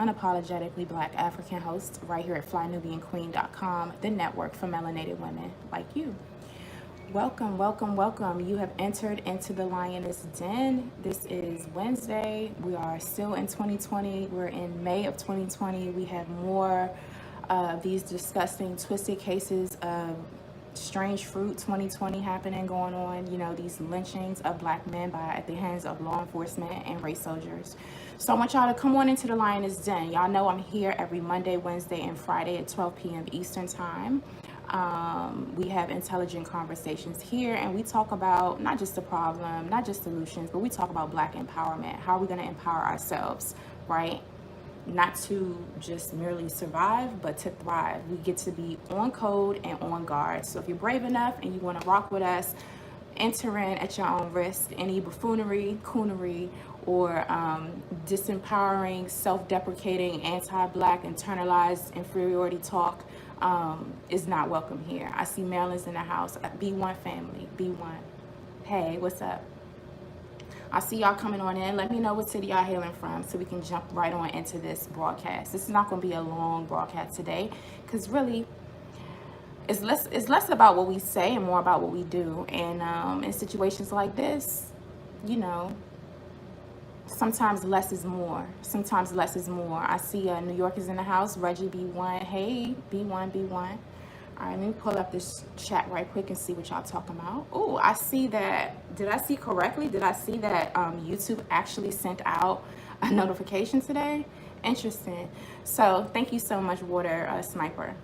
unapologetically Black African host right here at flynubianqueen.com, the network for melanated women like you. Welcome, welcome, welcome. You have entered into the Lioness Den. This is Wednesday. We are still in 2020. We're in May of 2020. We have more of these disgusting, twisted cases of strange fruit 2020 happening, going on. You know, these lynchings of Black men at the hands of law enforcement and race soldiers. So I want y'all to come on into the Lioness Den. Y'all know I'm here every Monday, Wednesday, and Friday at 12 p.m. Eastern Time. We have intelligent conversations here, and we talk about not just the problem, not just solutions, but we talk about Black empowerment. How are we going to empower ourselves, right? Not to just merely survive, but to thrive. We get to be on code and on guard. So if you're brave enough and you want to rock with us, enter in at your own risk. Any buffoonery, coonery, or disempowering, self-deprecating, anti-Black, internalized inferiority talk is not welcome here. I see Maryland's in the house. B1 family, B1. Hey, what's up? I see y'all coming on in. Let me know what city y'all hailing from so we can jump right on into this broadcast. This is not going to be a long broadcast today because really it's less about what we say and more about what we do. And in situations like this, you know, sometimes less is more. Sometimes less is more. I see New York is in the house. Reggie B1. Hey, B1, B1. All right, let me pull up this chat right quick and see what y'all talking about. Oh, I see that. Did I see correctly? Did I see that YouTube actually sent out a notification today? Interesting. So thank you so much, Water Sniper.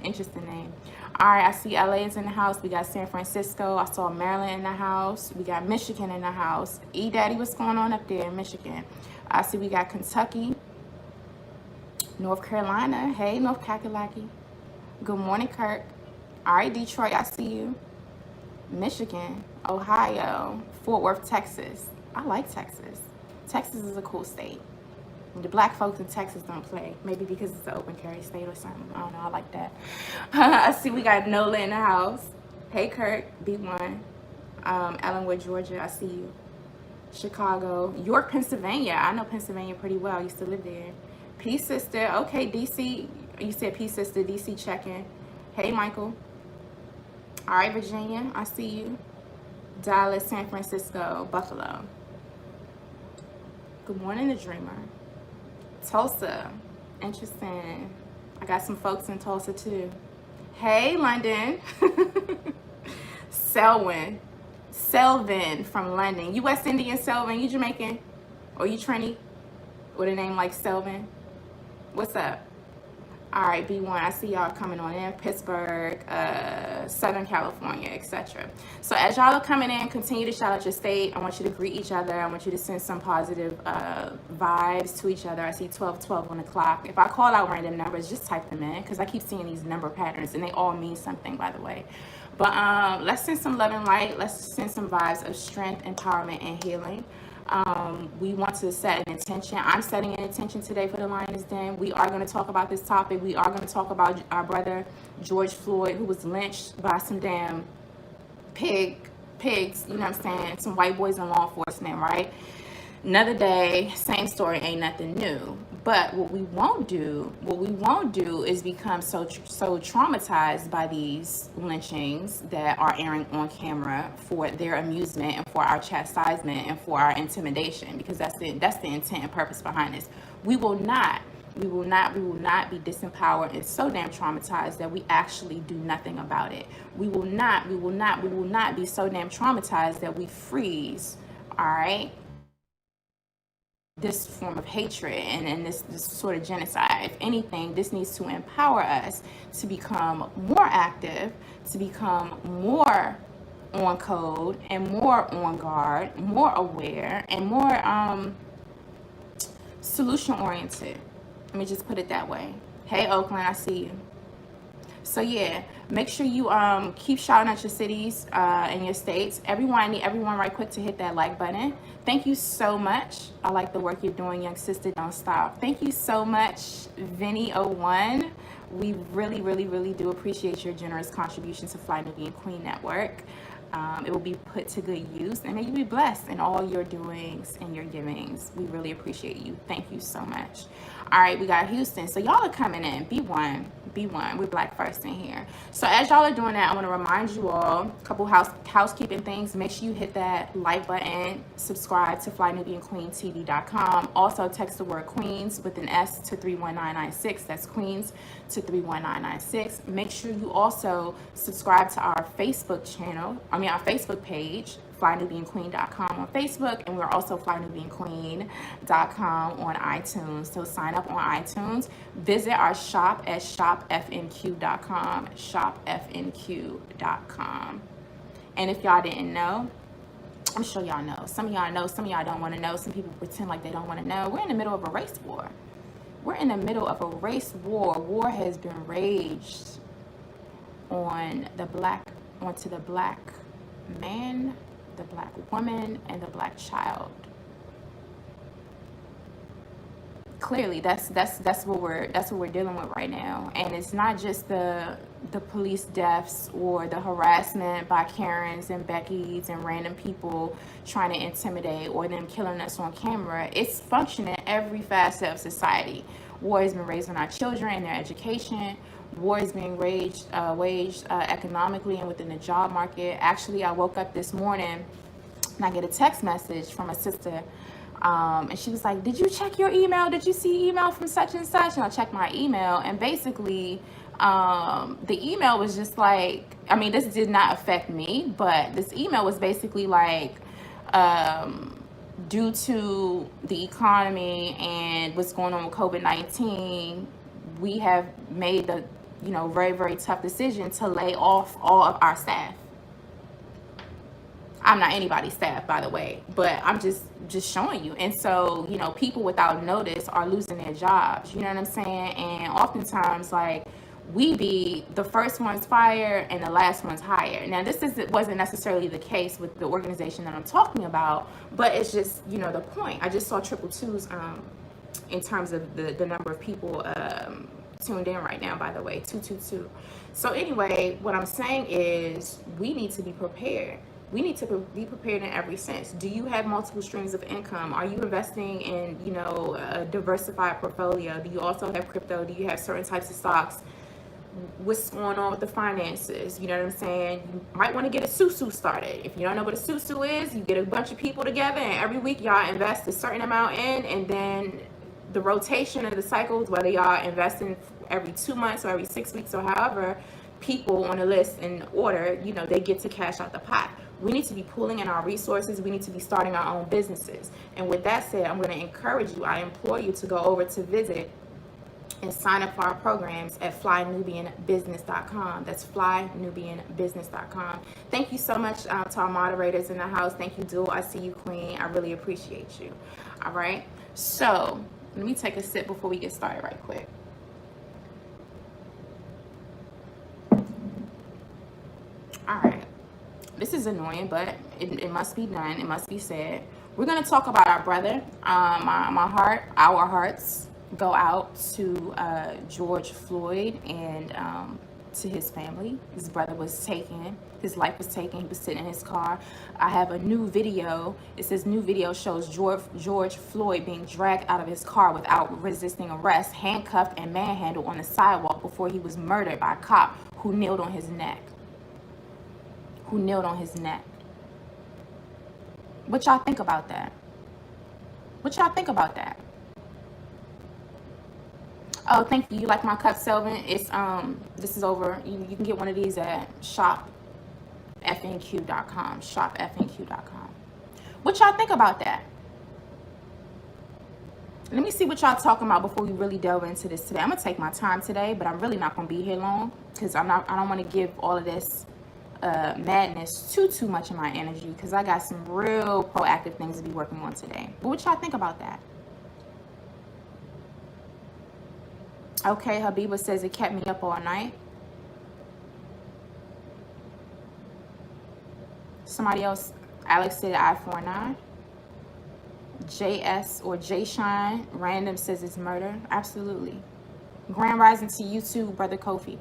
Interesting name. All right, I see LA is in the house. We got San Francisco. I saw Maryland in the house. We got Michigan in the house. E-Daddy, what's going on up there in Michigan? I see we got Kentucky, North Carolina. Hey, North Kakalaki. Good morning, Kirk. All right, Detroit, I see you. Michigan, Ohio, Fort Worth, Texas. I like Texas. Texas is a cool state. The Black folks in Texas don't play. Maybe because it's an open carry state or something. I don't know. I like that. I see we got Nola in the house. Hey, Kirk, B1. Ellenwood, Georgia, I see you. Chicago, York, Pennsylvania. I know Pennsylvania pretty well. I used to live there. Peace, sister. Okay, DC. You said peace, sister. DC checking. Hey, Michael. All right, Virginia, I see you. Dallas, San Francisco, Buffalo. Good morning, the Dreamer. Tulsa. Interesting. I got some folks in Tulsa, too. Hey, London. Selvin from London. You West Indian, Selvin. You Jamaican? Or you Trini? With a name like Selvin? What's up? All right, B1, I see y'all coming on in. Pittsburgh, Southern California, etc. So as y'all are coming in, continue to shout out your state. I want you to greet each other. I want you to send some positive vibes to each other. I see 1212 on the clock. If I call out random numbers, just type them in because I keep seeing these number patterns and they all mean something, by the way. But let's send some love and light. Let's send some vibes of strength, empowerment, and healing. We want to set an intention. I'm setting an intention today for the Lioness Den. We are going to talk about this topic. We are going to talk about our brother George Floyd, who was lynched by some damn pigs, you know what I'm saying? Some white boys in law enforcement, right? Another day, same story, ain't nothing new. But what we won't do is become so traumatized by these lynchings that are airing on camera for their amusement and for our chastisement and for our intimidation, because that's the intent and purpose behind this. We will not be disempowered and so damn traumatized that we actually do nothing about it. We will not be so damn traumatized that we freeze, all right? This form of hatred and this sort of genocide. If anything, this needs to empower us to become more active, to become more on code and more on guard, more aware, and more solution oriented. Let me just put it that way. Hey, Oakland, I see you. So yeah, make sure you keep shouting out your cities and your states. I need everyone right quick to hit that like button. Thank you so much. I like the work you're doing, young sister. Don't stop. Thank you so much, Vinny01. We really, really, really do appreciate your generous contribution to Fly Nubian Queen Network. It will be put to good use, and may you be blessed in all your doings and your givings. We really appreciate you. Thank you so much. All right, we got Houston. So y'all are coming in. Be1. We're Black first in here. So as y'all are doing that, I want to remind you all a couple housekeeping things. Make sure you hit that like button. Subscribe to FlyNubianQueenTV.com. Also text the word Queens with an S to 31996. That's Queens to 31996. Make sure you also subscribe to our Facebook page, FlyNubianQueen.com on Facebook, and we're also FlyNubianQueen.com on iTunes. So sign up on iTunes. Visit our shop at shopfnq.com, shopfnq.com. And if y'all didn't know, I'm sure y'all know. Some of y'all know, some of y'all don't want to know. Some people pretend like they don't want to know. We're in the middle of a race war. We're in the middle of a race war. War has been raged onto the black man, the black woman, and the black child. Clearly, that's what we're dealing with right now. And it's not just the police deaths or the harassment by Karens and Beckys and random people trying to intimidate or them killing us on camera. It's functioning every facet of society. War has been raised on our children and their education. War is being waged economically and within the job market. Actually, I woke up this morning and I get a text message from a sister, and she was like, did you check your email? Did you see email from such and such? And I checked my email, and basically the email was just like, I mean, this did not affect me, but this email was basically like, due to the economy and what's going on with COVID-19, we have made the very, very tough decision to lay off all of our staff. I'm not anybody's staff, by the way, but I'm just showing you. And so, people without notice are losing their jobs. You know what I'm saying? And oftentimes, like, we be the first ones fired and the last ones hired. Now, wasn't necessarily the case with the organization that I'm talking about, but it's just, the point. I just saw 222's in terms of the number of people tuned in right now, by the way, 222. So anyway, what I'm saying is we need to be prepared. We need to be prepared in every sense. Do you have multiple streams of income? Are you investing in, a diversified portfolio? Do you also have crypto? Do you have certain types of stocks? What's going on with the finances? You know what I'm saying? You might want to get a susu started. If you don't know what a susu is, you get a bunch of people together and every week y'all invest a certain amount in, and then the rotation of the cycles, whether y'all investing every 2 months or every 6 weeks or however, people on the list in order, they get to cash out the pot. We need to be pooling in our resources. We need to be starting our own businesses. And with that said, I'm going to encourage you, I implore you to go over to visit and sign up for our programs at FlyNubianBusiness.com. That's FlyNubianBusiness.com. Thank you so much to our moderators in the house. Thank you, Dual. I see you, Queen. I really appreciate you. All right. So let me take a sip before we get started right quick. All right. This is annoying, but it must be done. It must be said. We're going to talk about our brother. Our hearts go out to George Floyd and to his family. His brother was taken. His life was taken. He was sitting in his car. I have a new video. It says new video shows George Floyd being dragged out of his car without resisting arrest, handcuffed and manhandled on the sidewalk before he was murdered by a cop who kneeled on his neck. What y'all think about that? Oh, thank you. You like my cup, Selvin? It's this is over. You can get one of these at shopfnq.com. Shopfnq.com. What y'all think about that? Let me see what y'all talking about before we really delve into this today. I'm gonna take my time today, but I'm really not gonna be here long because I don't want to give all of this madness too much of my energy because I got some real proactive things to be working on today. But what y'all think about that? Okay, Habiba says it kept me up all night. Somebody else, Alex said I-49. JS or J Shine random says it's murder. Absolutely. Grand rising to you too, Brother Kofi.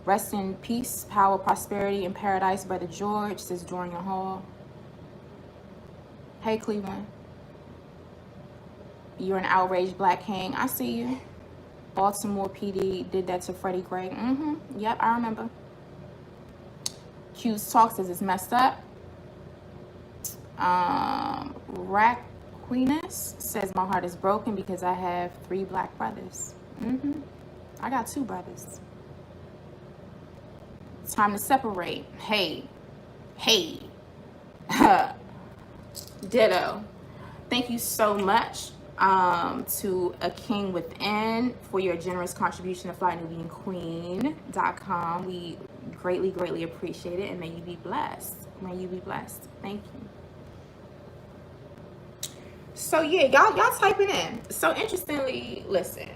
Rest in peace, power, prosperity, and paradise, Brother George, says Dorian Hall. Hey, Cleveland. You're an outraged black king. I see you. Baltimore PD did that to Freddie Gray. Yep, I remember. Q's Talk says it's messed up. Raquinus says my heart is broken because I have 3 black brothers. I got 2 brothers. It's time to separate. Hey. Ditto. Thank you so much to A King Within for your generous contribution to FlyNubianQueen.com. We greatly appreciate it, and may you be blessed. May you be blessed. Thank you. So yeah, y'all typing in. So interestingly, listen,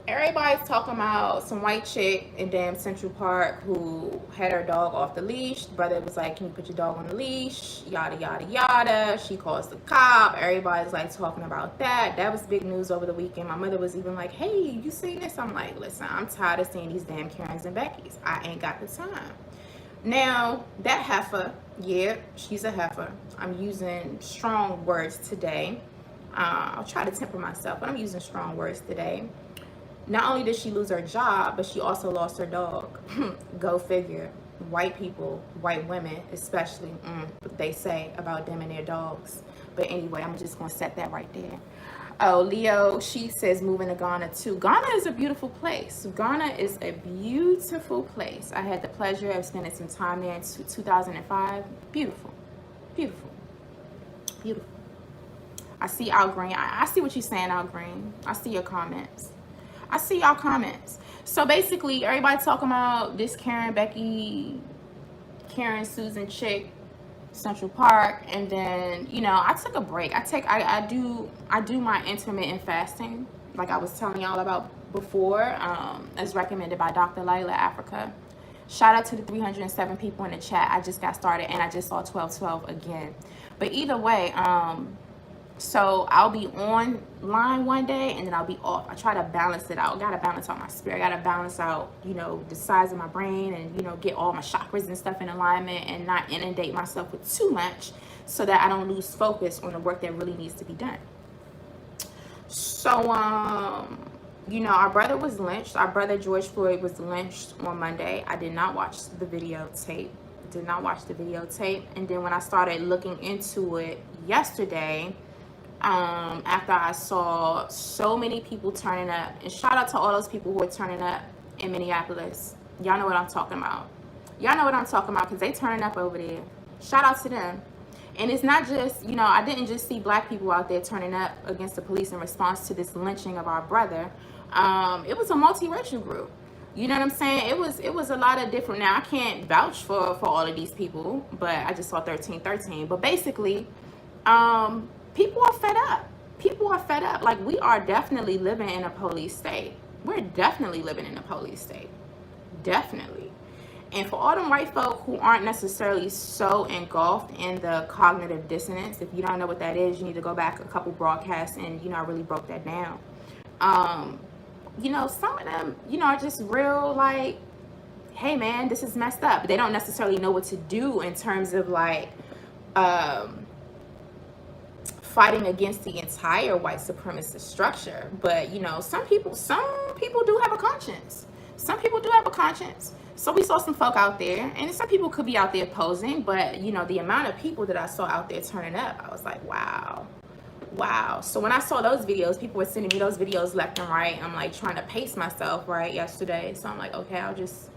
everybody's talking about some white chick in damn Central Park who had her dog off the leash. The brother was like, can you put your dog on the leash? Yada yada yada. She calls the cop. Everybody's like talking about that. That was big news over the weekend. My mother was even like, hey, you seen this? I'm like, listen, I'm tired of seeing these damn Karens and Beckys. I ain't got the time. Now, that heifer, yeah, she's a heifer. I'm using strong words today. I'll try to temper myself, but I'm using strong words today. Not only did she lose her job, but she also lost her dog. Go figure. White people, white women especially, what they say about them and their dogs. But anyway, I'm just going to set that right there. Oh, Leo, she says moving to Ghana too. Ghana is a beautiful place. Ghana is a beautiful place. I had the pleasure of spending some time there in 2005. Beautiful. I see Al Green. I see what you're saying, Al Green. I see your comments. I see y'all comments. So basically, everybody talking about this Karen, Becky, Karen, Susan chick, Central Park, and then I took a break. I do my intermittent fasting, like I was telling y'all about before, as recommended by Dr. Laila Africa. Shout out to the 307 people in the chat. I just got started and I just saw 1212 again. But either way, so I'll be online one day and then I'll be off. I try to balance it out. I gotta balance out my spirit. I gotta balance out, the size of my brain and, get all my chakras and stuff in alignment and not inundate myself with too much so that I don't lose focus on the work that really needs to be done. So, our brother was lynched. Our brother George Floyd was lynched on Monday. I did not watch the videotape. And then when I started looking into it yesterday, after I saw so many people turning up, and shout out to all those people who are turning up in Minneapolis. Y'all know what I'm talking about. Because they turning up over there. Shout out to them. And it's not just, I didn't just see black people out there turning up against the police in response to this lynching of our brother. It was a multiracial group. You know what I'm saying? It was a lot of different. Now I can't vouch for all of these people, but I just saw 1313. But basically, people are fed up. Like, we are definitely living in a police state. Definitely. And for all them white folk who aren't necessarily so engulfed in the cognitive dissonance, if you don't know what that is, you need to go back a couple broadcasts and, I really broke that down. Some of them, are just real like, hey man, this is messed up. They don't necessarily know what to do in terms of like, fighting against the entire white supremacist structure. But some people do have a conscience. So we saw some folk out there, and some people could be out there posing, but the amount of people that I saw out there turning up, I was like, wow. So when I saw those videos, people were sending me those videos left and right. I'm like trying to pace myself right yesterday. So I'm like, okay, I'll just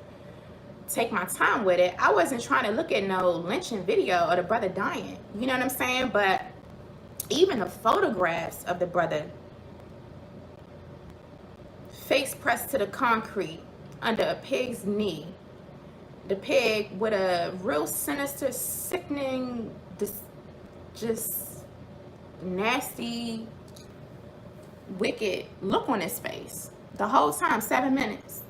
take my time with it. I wasn't trying to look at no lynching video of the brother dying. You know what I'm saying? But even the photographs of the brother face pressed to the concrete under a pig's knee, the pig with a real sinister, sickening, just nasty, wicked look on his face the whole time. 7 minutes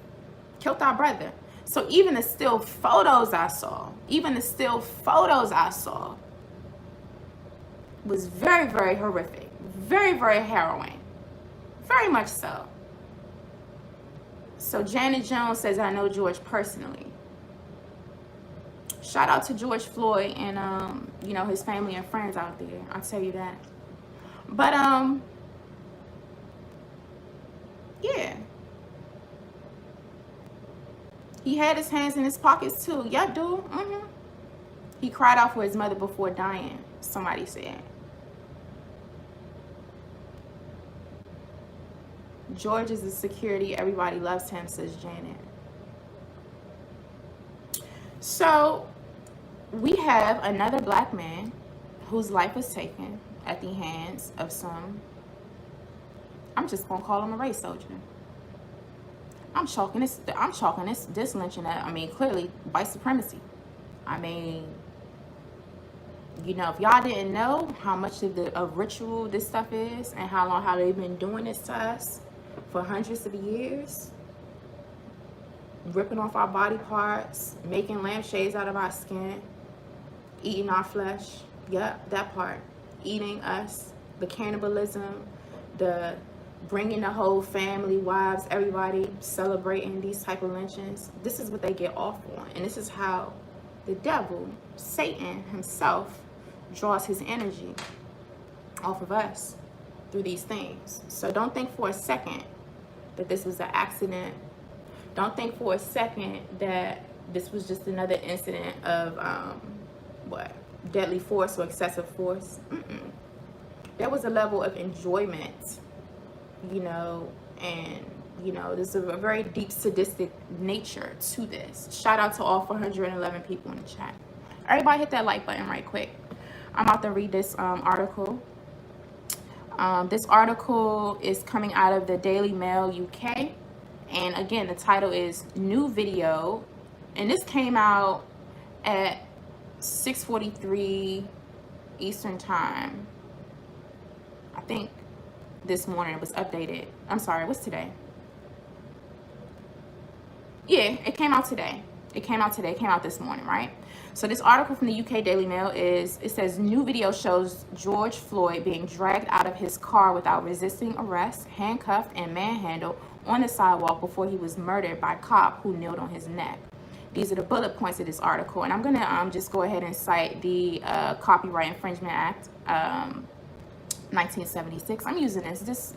killed our brother. So even the still photos I saw was very, very horrific, very, very harrowing, very much so. So Janet Jones says, I know George personally. Shout out to George Floyd and his family and friends out there. I'll tell you that. But He had his hands in his pockets too. Yeah, dude. He cried out for his mother before dying, somebody said. George is a security. Everybody loves him, says Janet. So we have another black man whose life was taken at the hands of some, I'm just gonna call him a race soldier. I'm chalking this lynching at, I mean, clearly white supremacy. I mean, you know, if y'all didn't know how much of a ritual this stuff is and how they've been doing this to us for hundreds of years, ripping off our body parts, making lampshades out of our skin, eating our flesh. Yep, that part. Eating us, the cannibalism, the bringing the whole family, wives, everybody, celebrating these type of lynchings. This is what they get off on. And this is how the devil, Satan himself, draws his energy off of us through these things. So don't think for a second that this was an accident. Don't think for a second that this was just another incident of deadly force or excessive force. There was a level of enjoyment, you know, and you know, there's a very deep sadistic nature to this. Shout out to all 411 people in the chat. Everybody hit that like button right quick. I'm about to read this article. This article is coming out of the Daily Mail UK. And again, the title is New Video. And this came out at 6:43 Eastern Time. I think this morning it was updated. I'm sorry, what's today? Yeah, it came out today. It came out this morning, right? So this article from the UK Daily Mail it says new video shows George Floyd being dragged out of his car without resisting arrest, handcuffed and manhandled on the sidewalk before he was murdered by a cop who kneeled on his neck. These are the bullet points of this article, and I'm gonna just go ahead and cite the Copyright Infringement Act, 1976. I'm using this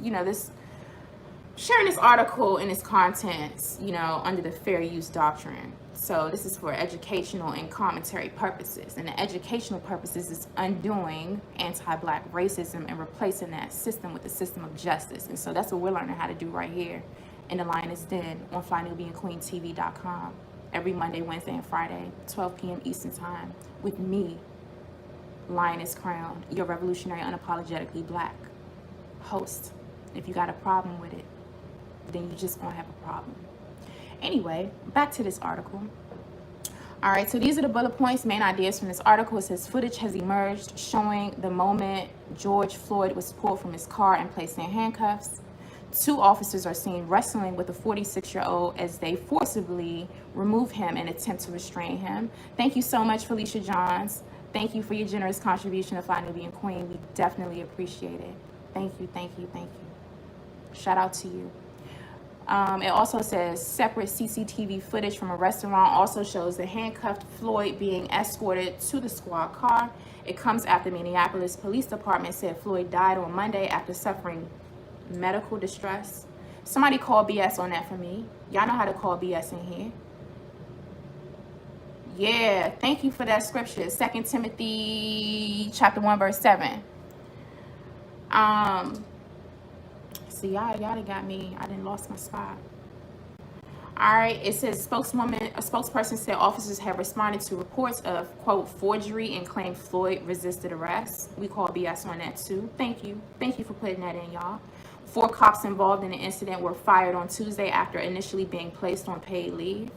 sharing this article and its contents, you know, under the fair use doctrine. So this is for educational and commentary purposes, and the educational purposes is undoing anti-black racism and replacing that system with the system of justice. And so that's what we're learning how to do right here in the Lioness Den on FlyNubianQueenTV.com every Monday, Wednesday, and Friday, 12 p.m. Eastern Time, with me, Lioness Crowned, your revolutionary, unapologetically black host. If you got a problem with it, then you just gonna have a problem. Anyway, back to this article. All right, so these are the bullet points, main ideas from this article. It says footage has emerged showing the moment George Floyd was pulled from his car and placed in handcuffs. 2 officers are seen wrestling with a 46-year-old as they forcibly remove him and attempt to restrain him. Thank you so much, Felicia Johns. Thank you for your generous contribution to Fly Nubian Queen. We definitely appreciate it. Thank you, thank you, thank you. Shout out to you. It also says separate CCTV footage from a restaurant also shows the handcuffed Floyd being escorted to the squad car. It comes after Minneapolis Police Department said Floyd died on Monday after suffering medical distress. Somebody call BS on that for me. Y'all know how to call BS in here. Yeah, thank you for that scripture. 2 Timothy chapter 1 verse 7. See, y'all done got me. I done lost my spot. All right, it says a spokesperson said officers have responded to reports of, quote, forgery and claimed Floyd resisted arrest. We call BS on that too. Thank you. Thank you for putting that in, y'all. 4 cops involved in the incident were fired on Tuesday after initially being placed on paid leave.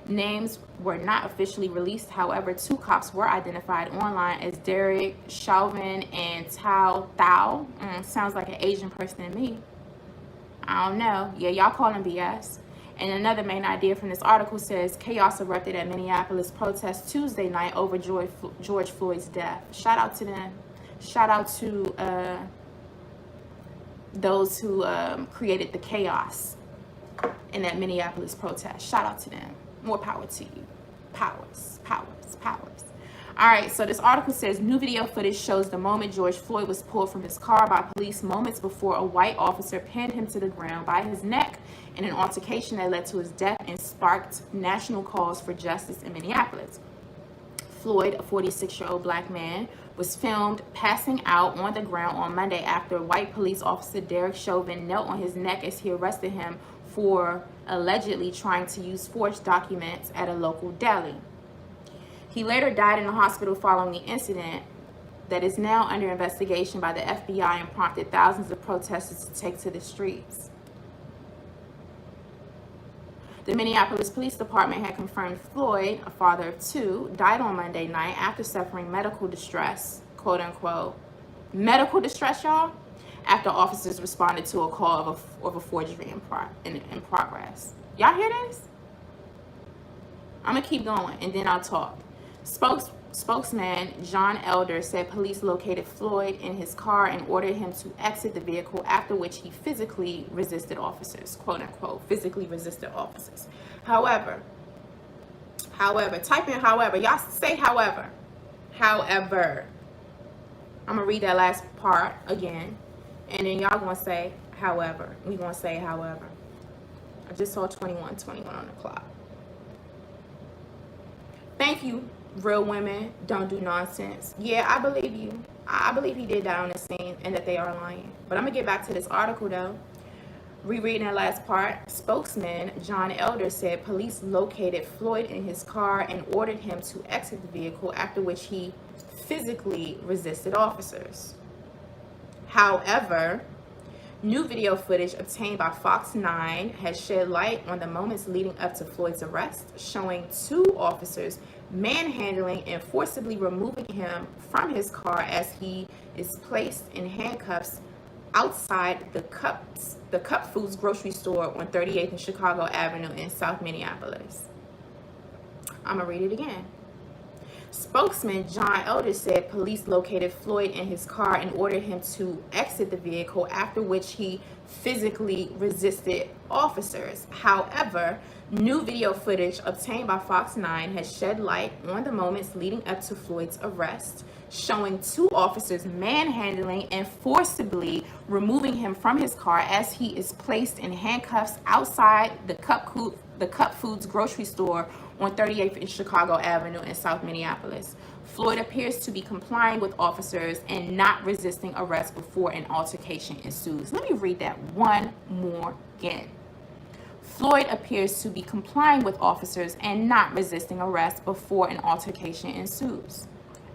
Names were not officially released. However, 2 cops were identified online as Derek Chauvin and Tao Thao. Sounds like an Asian person to me. I don't know. Yeah, y'all call them BS. And another main idea from this article says chaos erupted at Minneapolis protests Tuesday night over George Floyd's death. Shout out to them. Shout out to those who created the chaos in that Minneapolis protest. Shout out to them. More power to you. Powers. All right, so this article says new video footage shows the moment George Floyd was pulled from his car by police moments before a white officer pinned him to the ground by his neck in an altercation that led to his death and sparked national calls for justice in Minneapolis. Floyd, a 46-year-old black man, was filmed passing out on the ground on Monday after white police officer Derek Chauvin knelt on his neck as he arrested him for allegedly trying to use forged documents at a local deli. He later died in the hospital following the incident that is now under investigation by the FBI and prompted thousands of protesters to take to the streets. The Minneapolis Police Department had confirmed Floyd, a father of two, died on Monday night after suffering medical distress, quote unquote. Medical distress, y'all? After officers responded to a call of a forgery in progress. Y'all hear this? I'm going to keep going and then I'll talk. Spokesman John Elder said police located Floyd in his car and ordered him to exit the vehicle, after which he physically resisted officers, quote unquote, physically resisted officers. However, type in however. Y'all say however. However. I'm going to read that last part again, and then y'all going to say however. We going to say however. I just saw 21 on the clock. Thank you. Real women don't do nonsense. Yeah, I believe you. I believe he did die on the scene and that they are lying. But I'm going to get back to this article, though. Rereading that last part, spokesman John Elder said police located Floyd in his car and ordered him to exit the vehicle, after which he physically resisted officers. However, new video footage obtained by Fox 9 has shed light on the moments leading up to Floyd's arrest, showing two officers manhandling and forcibly removing him from his car as he is placed in handcuffs outside the Cup Foods grocery store on 38th and Chicago Avenue in South Minneapolis. I'm gonna read it again. Spokesman John Elder said police located Floyd in his car and ordered him to exit the vehicle, after which he physically resisted officers. However, new video footage obtained by Fox 9 has shed light on the moments leading up to Floyd's arrest, showing two officers manhandling and forcibly removing him from his car as he is placed in handcuffs outside the Cup Foods grocery store on 38th and Chicago Avenue in South Minneapolis. Floyd appears to be complying with officers and not resisting arrest before an altercation ensues. Let me read that one more again. Floyd appears to be complying with officers and not resisting arrest before an altercation ensues.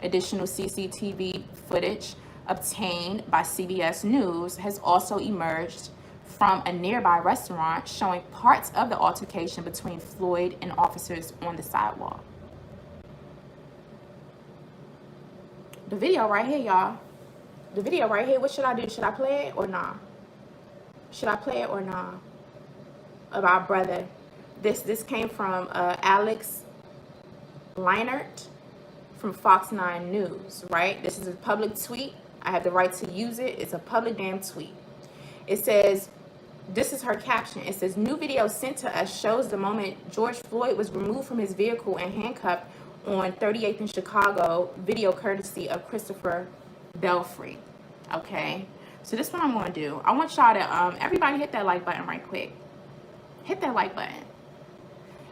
Additional CCTV footage obtained by CBS News has also emerged from a nearby restaurant, showing parts of the altercation between Floyd and officers on the sidewalk. The video right here, y'all. The video right here. What should I do? Should I play it or nah? Should I play it or nah? Of our brother. This came from Alex Leinert from Fox 9 News, right? This is a public tweet. I have the right to use it. It's a public damn tweet. It says, this is her caption. It says, new video sent to us shows the moment George Floyd was removed from his vehicle and handcuffed on 38th and Chicago. Video courtesy of Christopher Belfry. Okay, so this is what I'm going to do. I want y'all to, everybody hit that like button right quick. Hit that like button.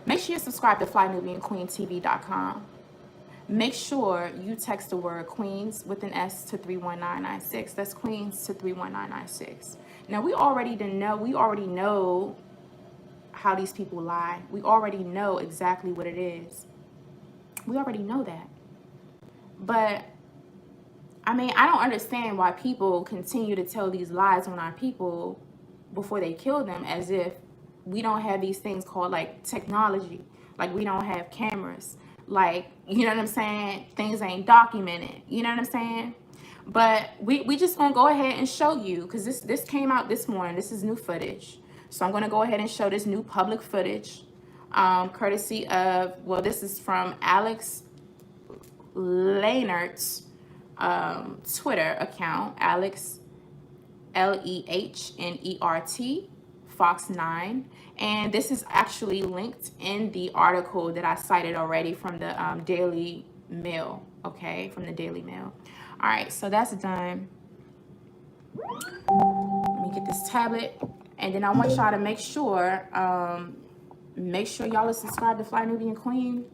Make sure you subscribe to FlyNubianQueenTV.com. Make sure you text the word Queens with an S to 31996. That's Queens to 31996. Now, we already know how these people lie. We already know exactly what it is. We already know that. But, I mean, I don't understand why people continue to tell these lies on our people before they kill them, as if we don't have these things called, like, technology. Like, we don't have cameras. Like, you know what I'm saying? Things ain't documented. You know what I'm saying? But we just gonna go ahead and show you, because this came out this morning. This is new footage. So I'm gonna go ahead and show this new public footage, courtesy of, well, this is from Alex Lehnert's Twitter account, Alex Lehnert, Fox 9. And this is actually linked in the article that I cited already from the Daily Mail, okay, from the Daily Mail. All right, so that's done. Let me get this tablet, and then I want y'all to make sure y'all are subscribed to Fly Nubian Queen.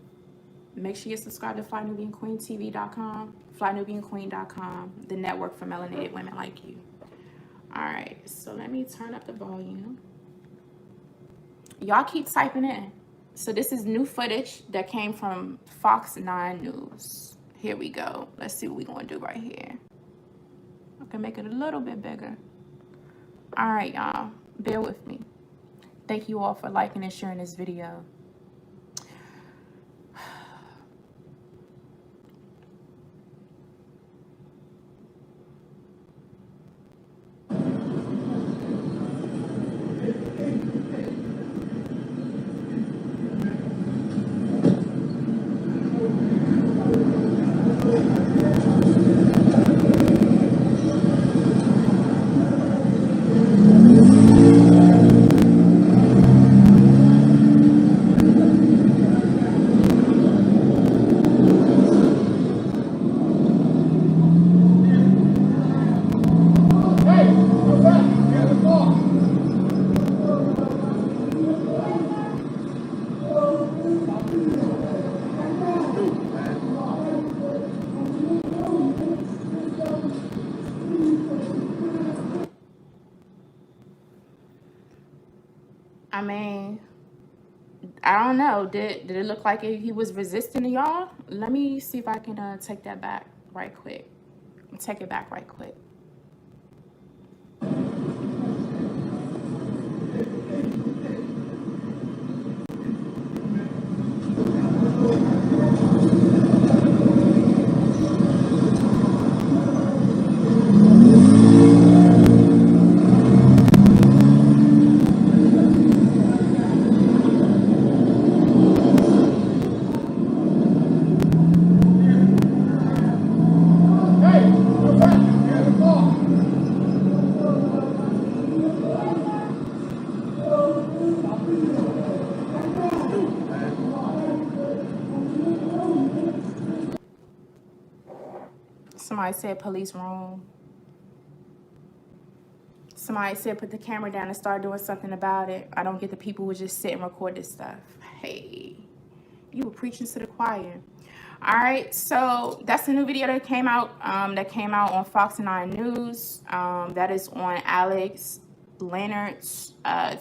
Make sure you're subscribed to FlyNubianQueenTV.com, FlyNubianQueen.com, the network for melanated women like you. All right, so let me turn up the volume. Y'all keep typing in. So this is new footage that came from Fox 9 News. Here we go. Let's see what we're going to do right here. I can make it a little bit bigger. All right, y'all. Bear with me. Thank you all for liking and sharing this video. I mean, I don't know. Did it look like he was resisting to y'all? Let me see if I can take that back right quick. Take it back right quick. Somebody said police room. Somebody said put the camera down and start doing something about it. I don't get the people who just sit and record this stuff. Hey, you were preaching to the choir. All right, so that's a new video that came out on Fox 9 News. That is on Alex Leonard's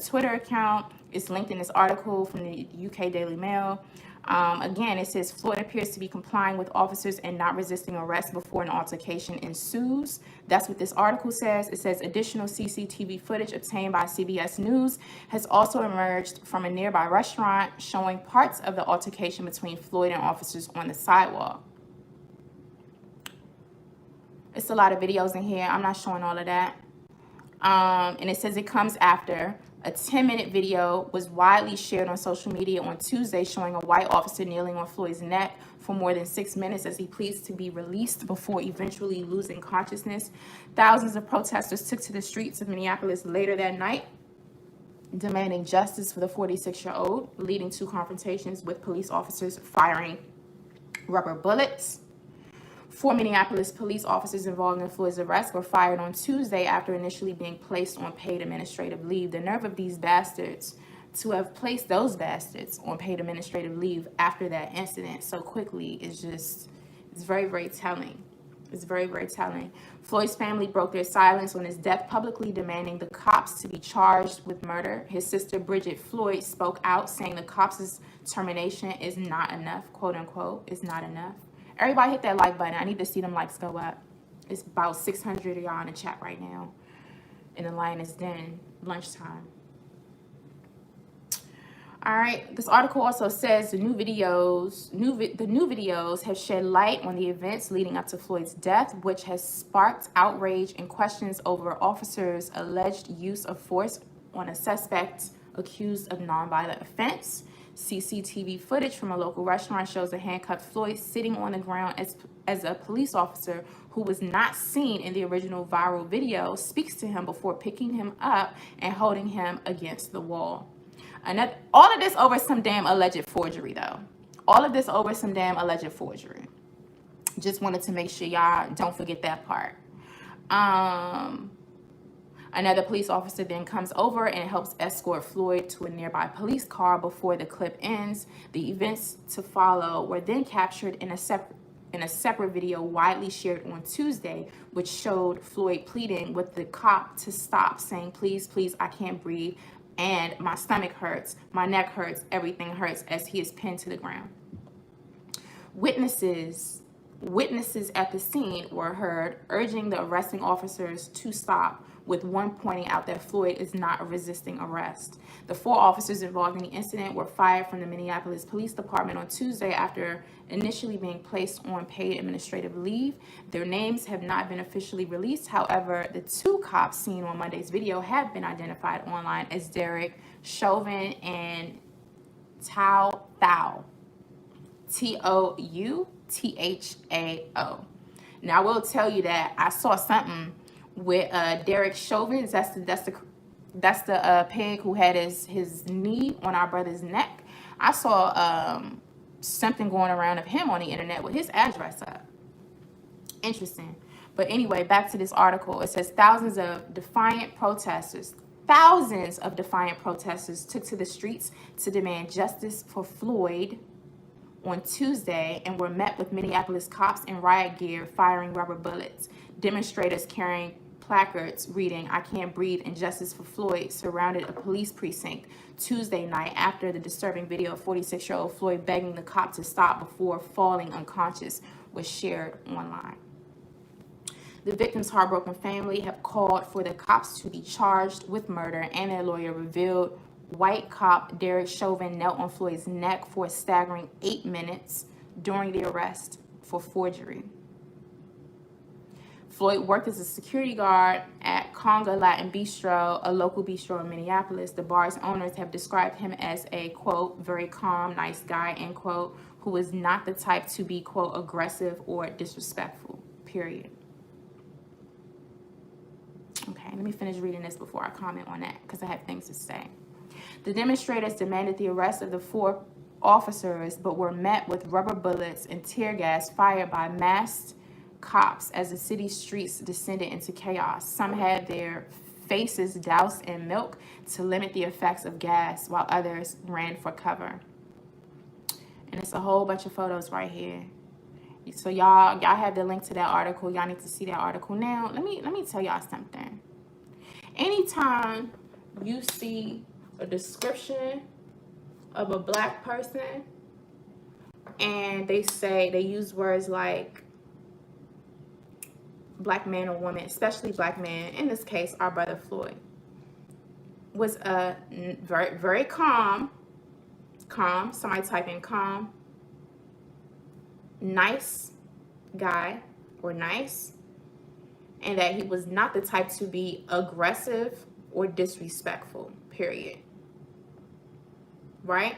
Twitter account. It's linked in this article from the UK Daily Mail. Again, it says Floyd appears to be complying with officers and not resisting arrest before an altercation ensues. That's what this article says. It says additional CCTV footage obtained by CBS News has also emerged from a nearby restaurant showing parts of the altercation between Floyd and officers on the sidewalk. It's a lot of videos in here. I'm not showing all of that. And it says it comes after a 10-minute video was widely shared on social media on Tuesday showing a white officer kneeling on Floyd's neck for more than 6 minutes as he pleads to be released before eventually losing consciousness. Thousands of protesters took to the streets of Minneapolis later that night, demanding justice for the 46-year-old, leading to confrontations with police officers firing rubber bullets. 4 Minneapolis police officers involved in Floyd's arrest were fired on Tuesday after initially being placed on paid administrative leave. The nerve of these bastards to have placed those bastards on paid administrative leave after that incident so quickly is just, it's very, very telling. It's very, very telling. Floyd's family broke their silence on his death, publicly demanding the cops to be charged with murder. His sister, Bridget Floyd, spoke out, saying the cops' termination is not enough, quote unquote, is not enough. Everybody hit that like button. I need to see them likes go up. It's about 600 of y'all in the chat right now in the Lioness Den, lunchtime. All right, this article also says the new videos have shed light on the events leading up to Floyd's death, which has sparked outrage and questions over officers' alleged use of force on a suspect accused of nonviolent offense. CCTV footage from a local restaurant shows a handcuffed Floyd sitting on the ground as a police officer who was not seen in the original viral video speaks to him before picking him up and holding him against the wall. All of this over some damn alleged forgery, though. All of this over some damn alleged forgery. Just wanted to make sure y'all don't forget that part. Another police officer then comes over and helps escort Floyd to a nearby police car before the clip ends. The events to follow were then captured in a separate video widely shared on Tuesday, which showed Floyd pleading with the cop to stop, saying, "Please, please, I can't breathe, and my stomach hurts, my neck hurts, everything hurts," as he is pinned to the ground. Witnesses at the scene were heard urging the arresting officers to stop, with one pointing out that Floyd is not resisting arrest. The 4 officers involved in the incident were fired from the Minneapolis Police Department on Tuesday after initially being placed on paid administrative leave. Their names have not been officially released. However, the 2 cops seen on Monday's video have been identified online as Derek Chauvin and Thao, Touthao. Now I will tell you that I saw something with Derek Chauvin. That's the pig who had his knee on our brother's neck. I saw something going around of him on the internet with his address up. Interesting. But anyway, back to this article. It says thousands of defiant protesters took to the streets to demand justice for Floyd on Tuesday and were met with Minneapolis cops in riot gear firing rubber bullets. Demonstrators carrying placards reading, "I can't breathe" and "Justice for Floyd" surrounded a police precinct Tuesday night after the disturbing video of 46-year-old Floyd begging the cop to stop before falling unconscious was shared online. The victim's heartbroken family have called for the cops to be charged with murder, and their lawyer revealed white cop Derek Chauvin knelt on Floyd's neck for a staggering 8 minutes during the arrest for forgery. Floyd worked as a security guard at Conga Latin Bistro, a local bistro in Minneapolis. The bar's owners have described him as a, quote, "very calm, nice guy," end quote, who is not the type to be, quote, aggressive or disrespectful, period. Okay, let me finish reading this before I comment on that because I have things to say. The demonstrators demanded the arrest of the 4 officers, but were met with rubber bullets and tear gas fired by masked cops as the city's streets descended into chaos. Some had their faces doused in milk to limit the effects of gas, while others ran for cover. And it's a whole bunch of photos right here. So y'all have the link to that article. Y'all need to see that article. Now, let me tell y'all something. Anytime you see a description of a black person and they use words like black man or woman, especially black man, in this case our brother Floyd was a very, very calm, somebody type in calm, nice guy or nice, and that he was not the type to be aggressive or disrespectful, period. Right?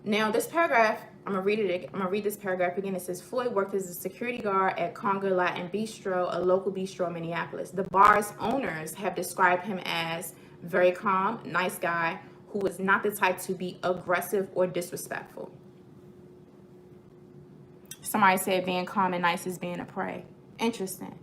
Now this paragraph, I'm gonna read this paragraph again. It says Floyd worked as a security guard at Conga Latin Bistro, a local bistro in Minneapolis. The bar's owners have described him as very calm, nice guy who was not the type to be aggressive or disrespectful. Somebody said being calm and nice is being a prey. Interesting.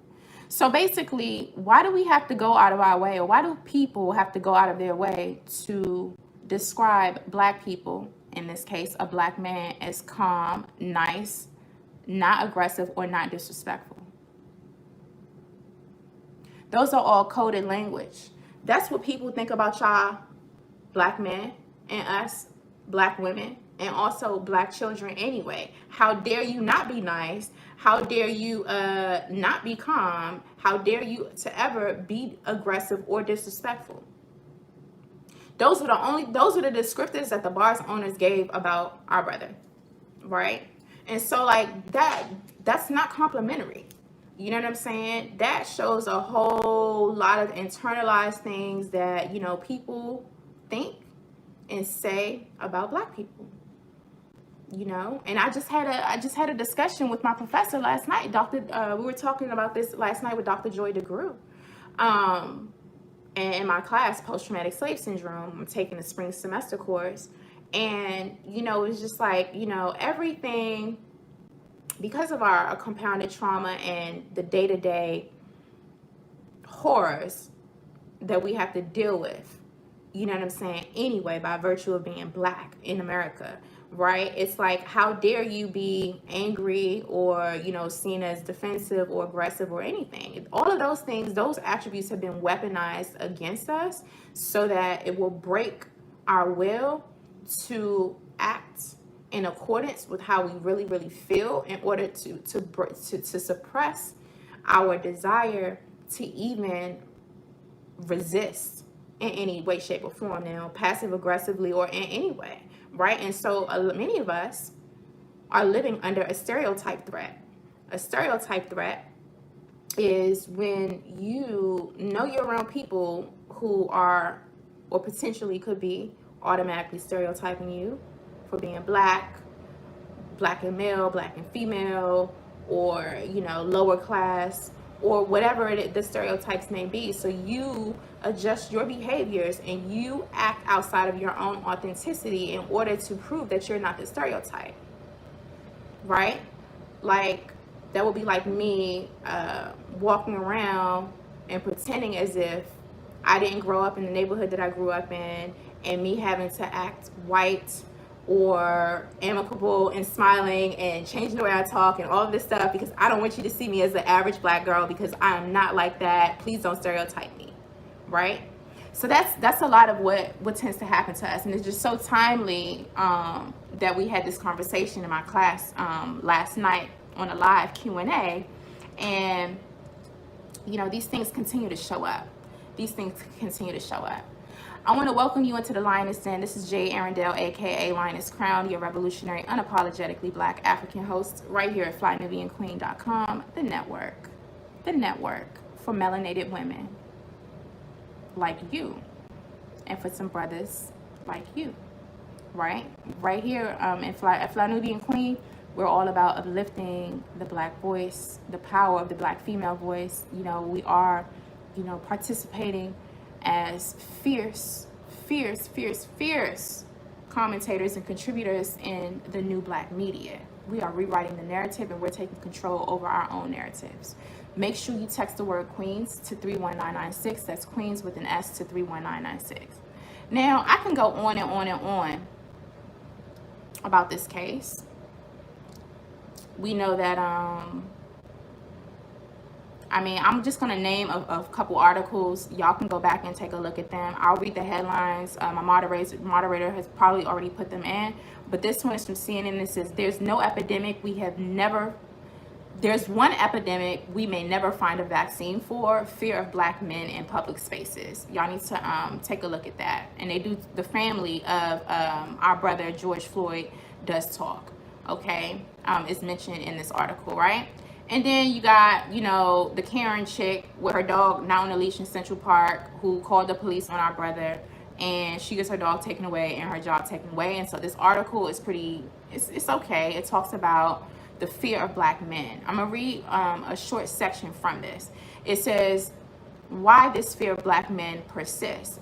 So basically, why do we have to go out of our way, or why do people have to go out of their way to describe black people, in this case a black man, as calm, nice, not aggressive, or not disrespectful? Those are all coded language. That's what people think about y'all black men and us black women and also black children anyway. How dare you not be nice? How dare you not be calm? How dare you to ever be aggressive or disrespectful? Those are the descriptors that the bar's owners gave about our brother, right? And so like that's not complimentary. You know what I'm saying? That shows a whole lot of internalized things that, you know, people think and say about black people. You know, and I just had a discussion with my professor last night. We were talking about this last night with Dr. Joy DeGrew. And in my class, post-traumatic slave syndrome, I'm taking the spring semester course. And, you know, it's just like, you know, everything because of our compounded trauma and the day-to-day horrors that we have to deal with, you know what I'm saying, anyway, by virtue of being black in America, right? It's like, how dare you be angry or, you know, seen as defensive or aggressive or anything. All of those things, those attributes have been weaponized against us so that it will break our will to act in accordance with how we really, really feel in order to suppress our desire to even resist in any way, shape, or form, now passive aggressively or in any way, right? And so many of us are living under a stereotype threat. A stereotype threat is when you know you're around people who are, or potentially could be, automatically stereotyping you for being black and male, black and female, or, you know, lower class, or whatever the stereotypes may be. So you adjust your behaviors and you act outside of your own authenticity in order to prove that you're not the stereotype, right? Like, that would be like me walking around and pretending as if I didn't grow up in the neighborhood that I grew up in, and me having to act white or amicable and smiling and changing the way I talk and all of this stuff because I don't want you to see me as the average black girl because I am not like that. Please don't stereotype me, right? So that's a lot of what tends to happen to us, and it's just so timely that we had this conversation in my class last night on a live Q&A, and you know, these things continue to show up. These things continue to show up. I want to welcome you into the Lioness Den. This is Jay Arundel, aka Lioness Crown, your revolutionary, unapologetically black African host, right here at flynubianqueen.com, the network for melanated women like you, and for some brothers like you, right? Right here at Fly Nubian Queen, we're all about uplifting the black voice, the power of the black female voice. You know, we are, you know, participating as fierce commentators and contributors in the new black media. We are rewriting the narrative and we're taking control over our own narratives. Make sure you text the word Queens to 31996. That's Queens with an S to 31996. Now, I can go on and on and on about this case. We know that, I mean, I'm just going to name a couple articles. Y'all can go back and take a look at them. I'll read the headlines. My moderator has probably already put them in. But this one is from CNN. It says, there's no epidemic there's one epidemic we may never find a vaccine for: fear of black men in public spaces. Y'all need to take a look at that. And they do, the family of our brother George Floyd does talk, okay? Is mentioned in this article, right? And then you got, you know, the Karen chick with her dog not on a leash in Central Park, who called the police on our brother, and she gets her dog taken away and her job taken away. And so this article is it's okay. It talks about the fear of black men. I'm gonna read a short section from this. It says, why this fear of black men persists.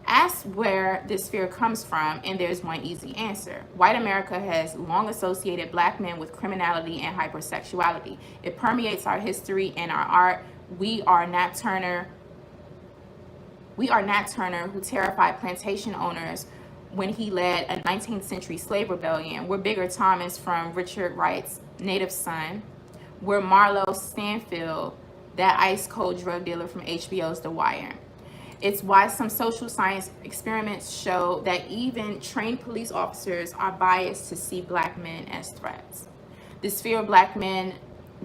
Ask where this fear comes from, and there's one easy answer. White America has long associated black men with criminality and hypersexuality. It permeates our history and our art. We are Nat Turner, who terrified plantation owners when he led a 19th century slave rebellion. We're Bigger Thomas from Richard Wright's Native Son. We're Marlo Stanfield, that ice cold drug dealer from HBO's The Wire. It's why some social science experiments show that even trained police officers are biased to see black men as threats. This fear of black men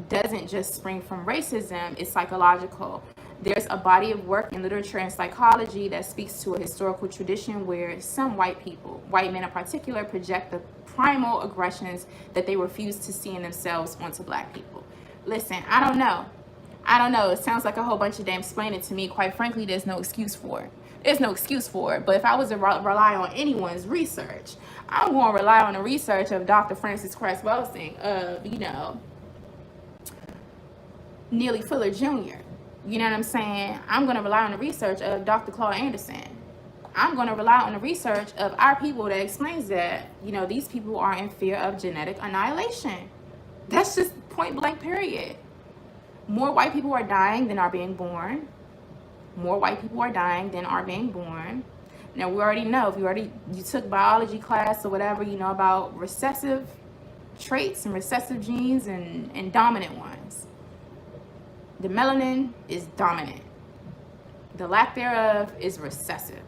doesn't just spring from racism, it's psychological. There's a body of work in literature and psychology that speaks to a historical tradition where some white men in particular, project the primal aggressions that they refuse to see in themselves onto black people. Listen, I don't know. It sounds like a whole bunch of damn explaining to me. Quite frankly, there's no excuse for it. But if I was to rely on anyone's research, I'm going to rely on the research of Dr. Francis Cress Welsing, of, you know, Neely Fuller Jr. You know what I'm saying? I'm going to rely on the research of Dr. Claude Anderson. I'm going to rely on the research of our people that explains that, you know, these people are in fear of genetic annihilation. That's just point blank period. More white people are dying than are being born. More white people are dying than are being born. Now we already know, if you took biology class or whatever, you know about recessive traits and recessive genes and dominant ones. The melanin is dominant. The lack thereof is recessive.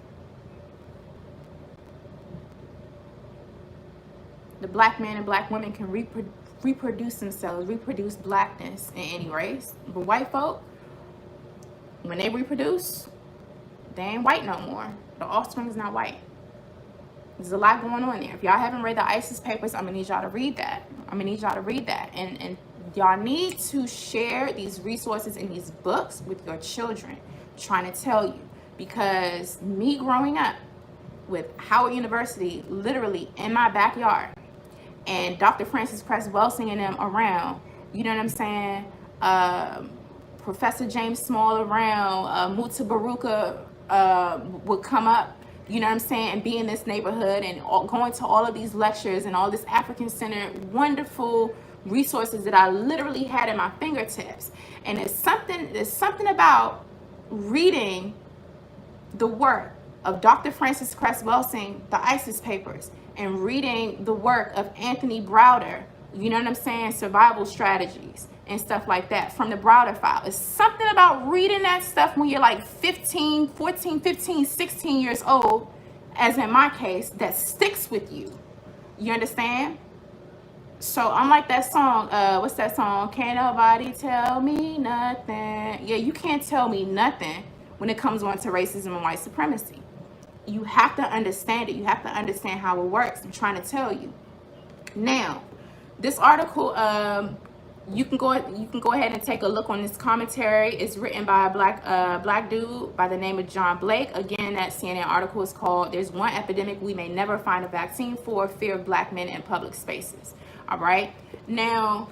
The black man and black women can reproduce themselves, reproduce blackness in any race. But white folk, when they reproduce, they ain't white no more. The offspring is not white. There's a lot going on there. If y'all haven't read the ISIS papers, I'm gonna need y'all to read that. And y'all need to share these resources and these books with your children. I'm trying to tell you, because me growing up with Howard University literally in my backyard, and Dr. Francis Cress Welsing and them around, you know what I'm saying? Professor James Small around, Mutsa Baruka would come up, you know what I'm saying, and be in this neighborhood and going to all of these lectures and all this African-centered wonderful resources that I literally had at my fingertips. And there's something about reading the work of Dr. Francis Cress Welsing, the ISIS papers, and reading the work of Anthony Browder, you know what I'm saying, survival strategies and stuff like that from the Browder file. It's something about reading that stuff when you're like 14, 15, 16 years old, as in my case, that sticks with you. You understand? So I'm like that song, what's that song? Can't nobody tell me nothing. Yeah, you can't tell me nothing when it comes on to racism and white supremacy. You have to understand it. You have to understand how it works. I'm trying to tell you. Now, this article, you can go ahead and take a look on this commentary. It's written by a black dude by the name of John Blake. Again, that CNN article is called "There's One Epidemic We May Never Find a Vaccine For: Fear of Black Men in Public Spaces." All right. Now,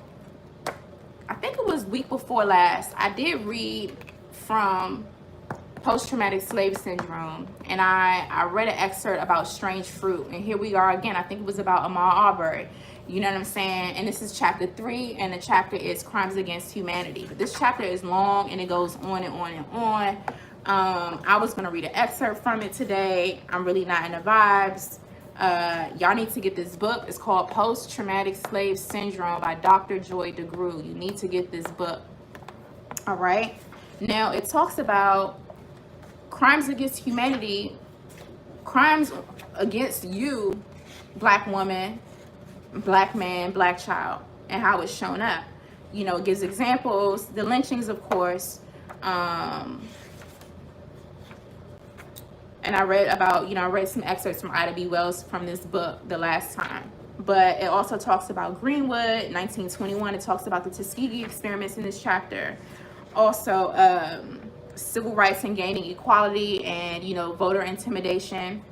I think it was week before last, I did read from post-traumatic slave syndrome, and I read an excerpt about strange fruit, and here we are again. I think it was about Ahmaud Arbery, you know what I'm saying, and this is chapter 3, and the chapter is crimes against humanity. But this chapter is long and it goes on and on and on. I was going to read an excerpt from it today. I'm really not in the vibes. Y'all need to get this book. It's called Post-Traumatic Slave Syndrome by Dr. Joy DeGruy. You need to get this book. All right, now it talks about crimes against humanity, crimes against you, black woman, black man, black child, and how it's shown up. You know, it gives examples, the lynchings, of course. And I read some excerpts from Ida B. Wells from this book the last time. But it also talks about Greenwood, 1921. It talks about the Tuskegee experiments in this chapter. Also, civil rights and gaining equality and, you know, voter intimidation.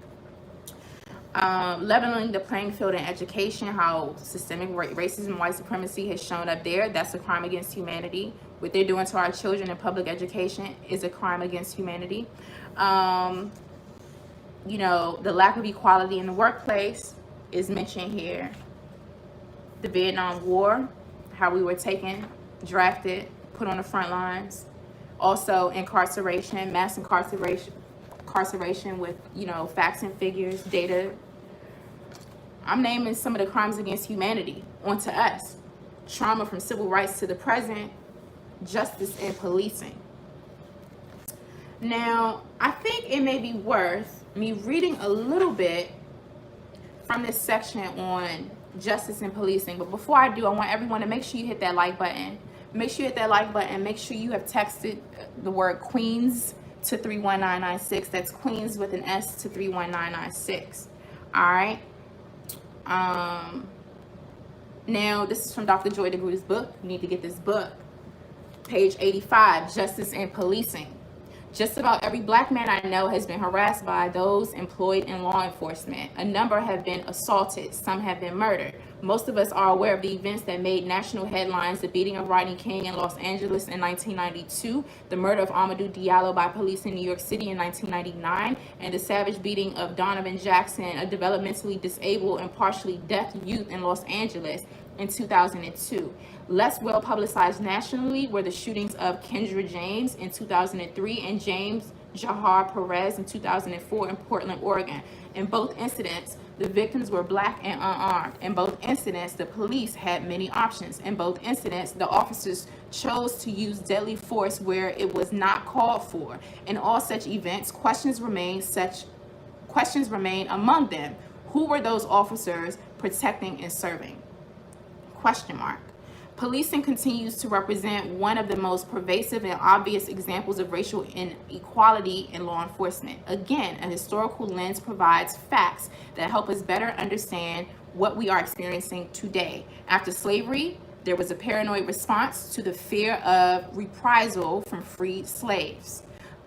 Leveling the playing field in education, how systemic racism and white supremacy has shown up there. That's a crime against humanity. What they're doing to our children in public education is a crime against humanity. You know, the lack of equality in the workplace is mentioned here. The Vietnam War, how we were taken, drafted, put on the front lines. Also incarceration, mass incarceration with, you know, facts and figures, data. I'm naming some of the crimes against humanity onto us. Trauma from civil rights to the present, justice and policing. Now, I think it may be worth me reading a little bit from this section on justice and policing. But before I do, I want everyone to make sure you hit that like button. Make sure you hit that like button. Make sure you have texted the word Queens to 31996. That's Queens with an S to 31996. All right. Now, this is from Dr. Joy DeGruy's book. You need to get this book. Page 85, Justice and Policing. Just about every black man I know has been harassed by those employed in law enforcement. A number have been assaulted. Some have been murdered. Most of us are aware of the events that made national headlines: the beating of Rodney King in Los Angeles in 1992, the murder of Amadou Diallo by police in New York City in 1999, and the savage beating of Donovan Jackson, a developmentally disabled and partially deaf youth in Los Angeles in 2002. Less well publicized nationally were the shootings of Kendra James in 2003 and James Jahar Perez in 2004 in Portland, Oregon. In both incidents, the victims were black and unarmed. In both incidents, the police had many options. In both incidents, the officers chose to use deadly force where it was not called for. In all such events, questions remain among them. Who were those officers protecting and serving? Question mark. Policing continues to represent one of the most pervasive and obvious examples of racial inequality in law enforcement. Again, a historical lens provides facts that help us better understand what we are experiencing today. After slavery, there was a paranoid response to the fear of reprisal from freed slaves.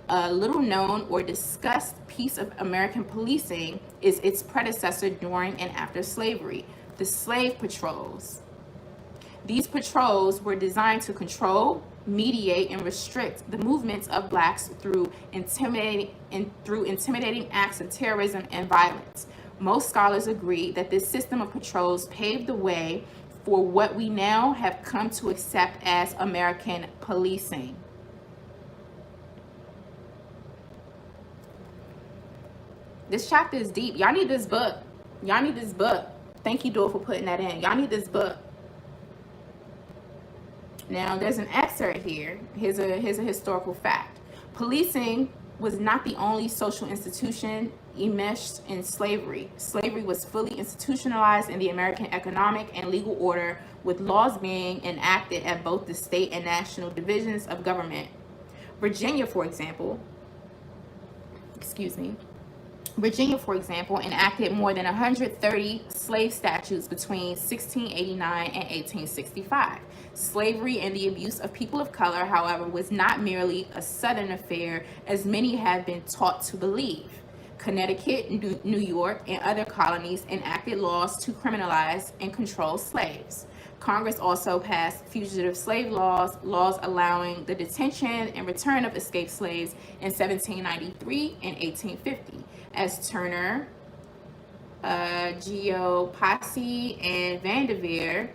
A little known or discussed piece of American policing is its predecessor during and after slavery, the slave patrols. These patrols were designed to control, mediate, and restrict the movements of blacks through intimidating acts of terrorism and violence. Most scholars agree that this system of patrols paved the way for what we now have come to accept as American policing. This chapter is deep. Y'all need this book. Y'all need this book. Thank you, Dor, for putting that in. Y'all need this book. Now, there's an excerpt here. Here's a historical fact. Policing was not the only social institution enmeshed in slavery. Slavery was fully institutionalized in the American economic and legal order, with laws being enacted at both the state and national divisions of government. Virginia, for example, enacted more than 130 slave statutes between 1689 and 1865. Slavery and the abuse of people of color, however, was not merely a Southern affair, as many have been taught to believe. Connecticut, New York, and other colonies enacted laws to criminalize and control slaves. Congress also passed fugitive slave laws allowing the detention and return of escaped slaves in 1793 and 1850. As Turner, Giopassi, and Vanderveer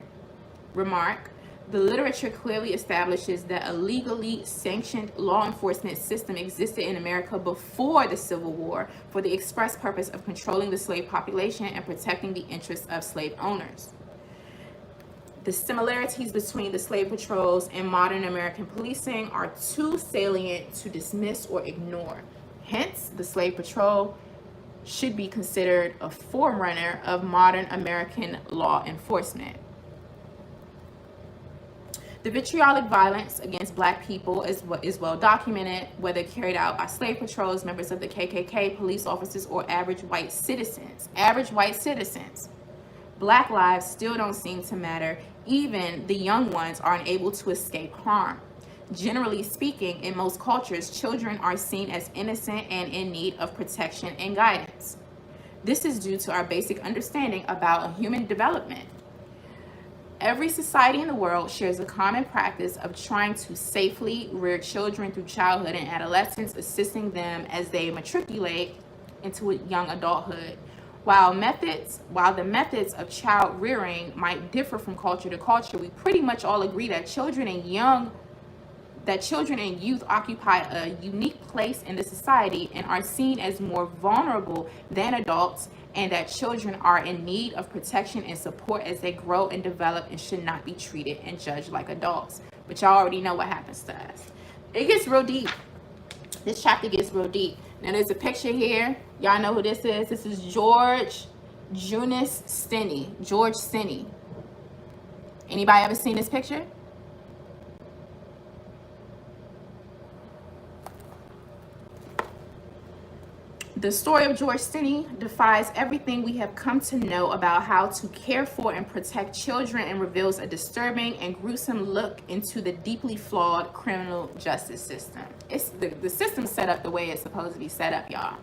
remark, the literature clearly establishes that a legally sanctioned law enforcement system existed in America before the Civil War for the express purpose of controlling the slave population and protecting the interests of slave owners. The similarities between the slave patrols and modern American policing are too salient to dismiss or ignore. Hence, the slave patrol should be considered a forerunner of modern American law enforcement. The vitriolic violence against black people is well documented, whether carried out by slave patrols, members of the KKK, police officers, or average white citizens. Black lives still don't seem to matter. Even the young ones are unable to escape harm. Generally speaking, in most cultures, children are seen as innocent and in need of protection and guidance. This is due to our basic understanding about human development. Every society in the world shares a common practice of trying to safely rear children through childhood and adolescence, assisting them as they matriculate into young adulthood. While the methods of child rearing might differ from culture to culture, we pretty much all agree that children and youth occupy a unique place in the society and are seen as more vulnerable than adults, and that children are in need of protection and support as they grow and develop and should not be treated and judged like adults. But y'all already know what happens to us. It gets real deep. This chapter gets real deep. Now there's a picture here. Y'all know who this is. This is George Stinney. George Stinney. Anybody ever seen this picture? The story of George Stinney defies everything we have come to know about how to care for and protect children and reveals a disturbing and gruesome look into the deeply flawed criminal justice system. It's the system set up the way it's supposed to be set up, y'all.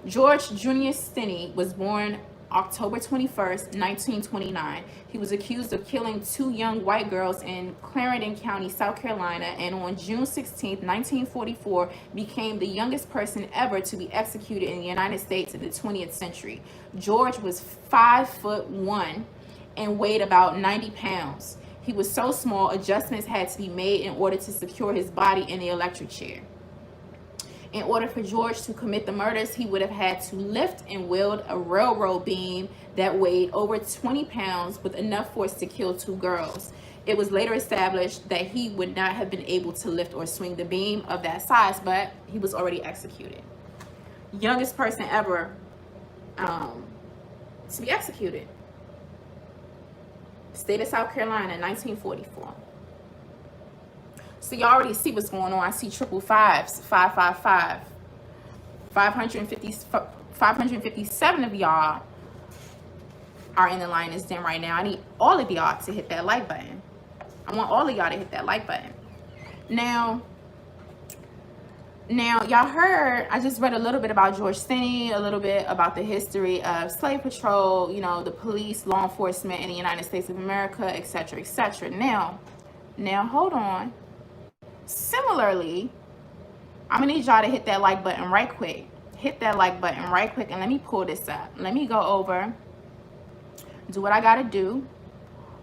George Jr. Stinney was born October 21st, 1929. He was accused of killing two young white girls in Clarendon County, South Carolina, and on June 16th, 1944, became the youngest person ever to be executed in the United States in the 20th century. George was 5'1" and weighed about 90 pounds. He was so small, adjustments had to be made in order to secure his body in the electric chair. In order for George to commit the murders, he would have had to lift and wield a railroad beam that weighed over 20 pounds with enough force to kill 2 girls. It was later established that he would not have been able to lift or swing the beam of that size, but he was already executed. Youngest person ever to be executed. State of South Carolina, 1944. So you already see what's going on. I see 555s, 555. 557 of y'all are in the lioness den right now. I need all of y'all to hit that like button. I want all of y'all to hit that like button. Now y'all heard, I just read a little bit about George Stinney, a little bit about the history of slave patrol, you know, the police, law enforcement in the United States of America, etc., etc. Now, hold on. Similarly, I'm gonna need y'all to hit that like button right quick. Hit that like button right quick, and let me pull this up. Let me go over, do what I gotta do.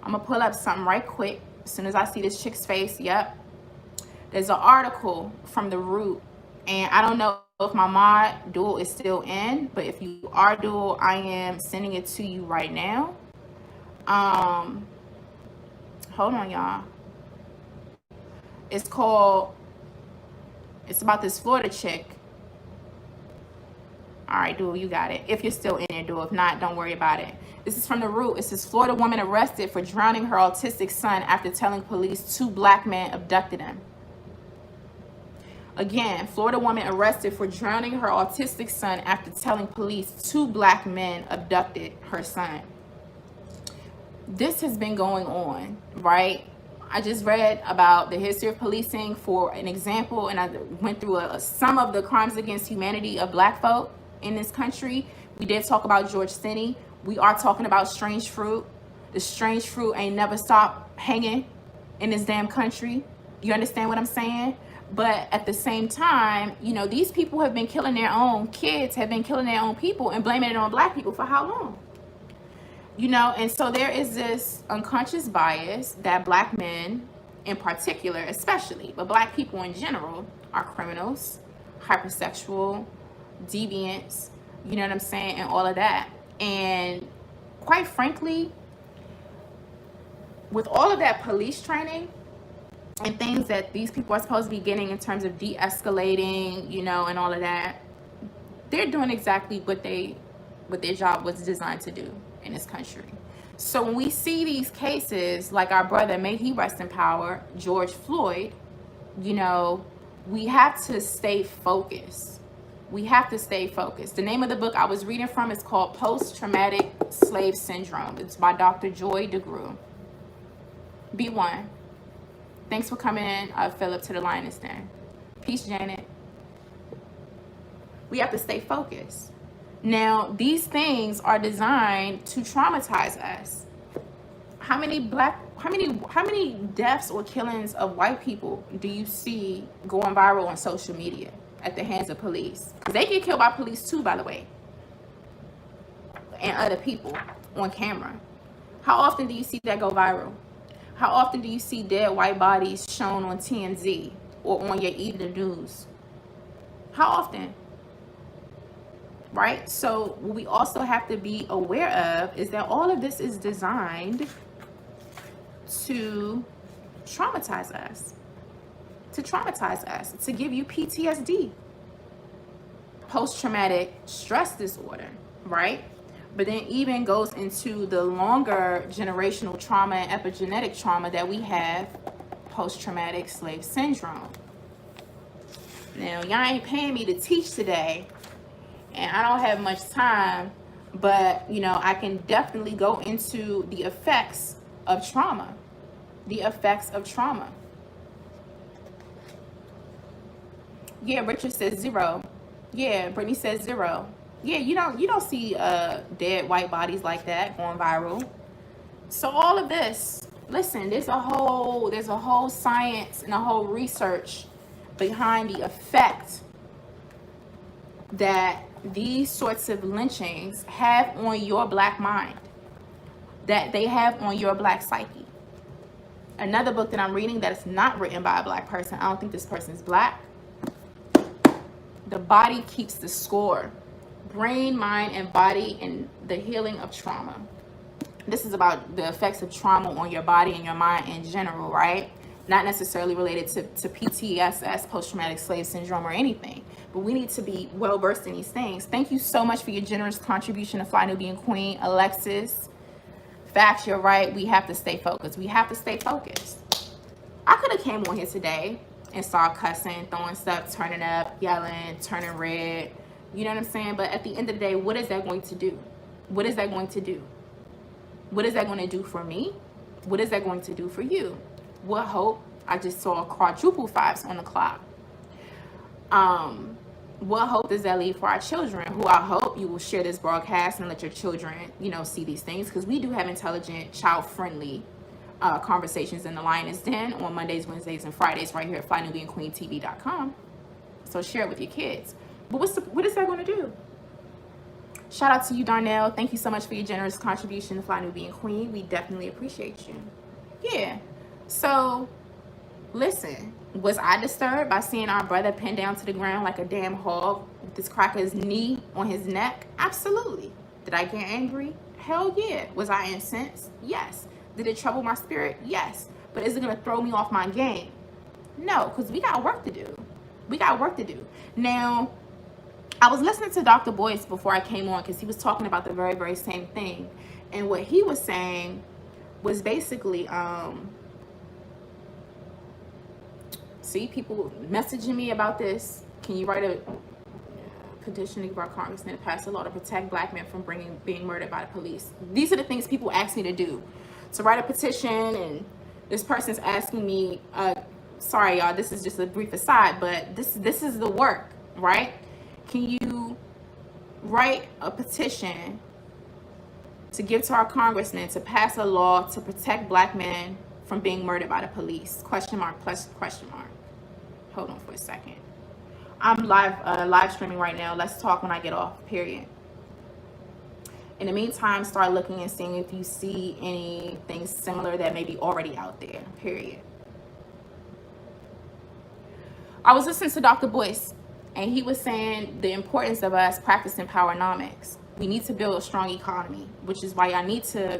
I'm gonna pull up something right quick. As soon as I see this chick's face, yep. There's an article from The Root, and I don't know if my mod duel is still in, but if you are duel, I am sending it to you right now. Hold on, y'all. It's about this Florida chick. All right, duel, you got it. If you're still in there, duel. If not, don't worry about it. This is from The Root. It says, Florida woman arrested for drowning her autistic son after telling police 2 black men abducted him. Again, Florida woman arrested for drowning her autistic son after telling police 2 black men abducted her son. This has been going on, right? I just read about the history of policing for an example, and I went through some of the crimes against humanity of black folk in this country. We did talk about George Stinney. We are talking about strange fruit. The strange fruit ain't never stopped hanging in this damn country. You understand what I'm saying? But at the same time, you know, these people have been killing their own kids, have been killing their own people and blaming it on black people for how long? You know, and so there is this unconscious bias that black men in particular, especially, but black people in general, are criminals, hypersexual, deviants, you know what I'm saying, and all of that. And quite frankly, with all of that police training and things that these people are supposed to be getting in terms of de-escalating, you know, and all of that, they're doing exactly what their job was designed to do in this country. So when we see these cases, like our brother, may he rest in power, George Floyd, you know, we have to stay focused. We have to stay focused. The name of the book I was reading from is called Post-Traumatic Slave Syndrome. It's by Dr. Joy DeGruy. B1. Thanks for coming in, Philip, to the Lioness Den. Peace, Janet. We have to stay focused. Now, these things are designed to traumatize us. How many deaths or killings of white people do you see going viral on social media at the hands of police? Because they get killed by police too, by the way, and other people on camera. How often do you see that go viral? How often do you see dead white bodies shown on TMZ or on your evening news? How often? Right? So what we also have to be aware of is that all of this is designed to traumatize us, to give you PTSD, post-traumatic stress disorder, right? But then even goes into the longer generational trauma and epigenetic trauma that we have, post-traumatic slave syndrome. Now, y'all ain't paying me to teach today, and I don't have much time, but, you know, I can definitely go into the effects of trauma. Yeah, Richard says 0. Yeah, Brittany says 0. Yeah, you don't see dead white bodies like that going viral. So all of this, listen, there's a whole science and a whole research behind the effect that these sorts of lynchings have on your black mind. that they have on your Black psyche. Another book that I'm reading that is not written by a Black person. I don't think this person is Black. The Body Keeps the Score. Brain, Mind, and Body and the Healing of Trauma. This is about the effects of trauma on your body and your mind in general, right? Not necessarily related to PTSS, post-traumatic slave syndrome, or anything. But we need to be well-versed in these things. Thank you so much for your generous contribution to Fly Nubian Queen. Alexis, facts, you're right. We have to stay focused. We have to stay focused. I could have came on here today and started cussing, throwing stuff, turning up, yelling, turning red. You know what I'm saying? But at the end of the day, what is that going to do? What is that going to do? What is that going to do for me? What is that going to do for you? What hope? I just saw quadruple fives on the clock. What hope does that leave for our children? Who I hope you will share this broadcast and let your children, see these things, because we do have intelligent, child-friendly conversations in the Lioness Den on Mondays, Wednesdays, and Fridays right here at FlyNubianQueenTV.com. So share it with your kids. But what is that going to do? Shout out to you, Darnell. Thank you so much for your generous contribution to Fly Nubian Queen. We definitely appreciate you. Yeah. So, listen. Was I disturbed by seeing our brother pinned down to the ground like a damn hog with this cracker's knee on his neck? Absolutely. Did I get angry? Hell yeah. Was I incensed? Yes. Did it trouble my spirit? Yes. But is it going to throw me off my game? No, because we got work to do. We got work to do. Now, I was listening to Dr. Boyce before I came on because he was talking about the very, very same thing. And what he was saying was basically, see, people messaging me about this. Can you write a petition to our congressman to pass a law to protect Black men from being murdered by the police? These are the things people ask me to do. To write a petition, and this person's asking me, sorry y'all, this is just a brief aside, but this is the work, right? Can you write a petition to give to our congressman to pass a law to protect Black men from being murdered by the police? Question mark plus question mark. Hold on for a second. I'm live streaming right now. Let's talk when I get off, period. In the meantime, start looking and seeing if you see anything similar that may be already out there, period. I was listening to Dr. Boyce, and he was saying the importance of us practicing powernomics. We need to build a strong economy, which is why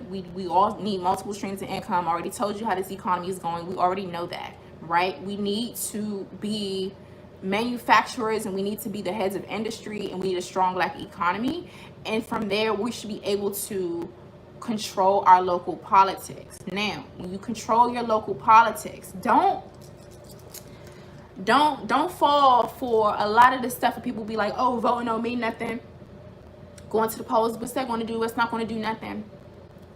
we all need multiple streams of income. I already told you how this economy is going. We already know that, right? We need to be manufacturers, and we need to be the heads of industry, and we need a strong Black economy. And from there, we should be able to control our local politics. Now, when you control your local politics, don't fall for a lot of this stuff and people be like, oh, voting don't mean nothing. Going to the polls, what's that going to do? It's not going to do nothing.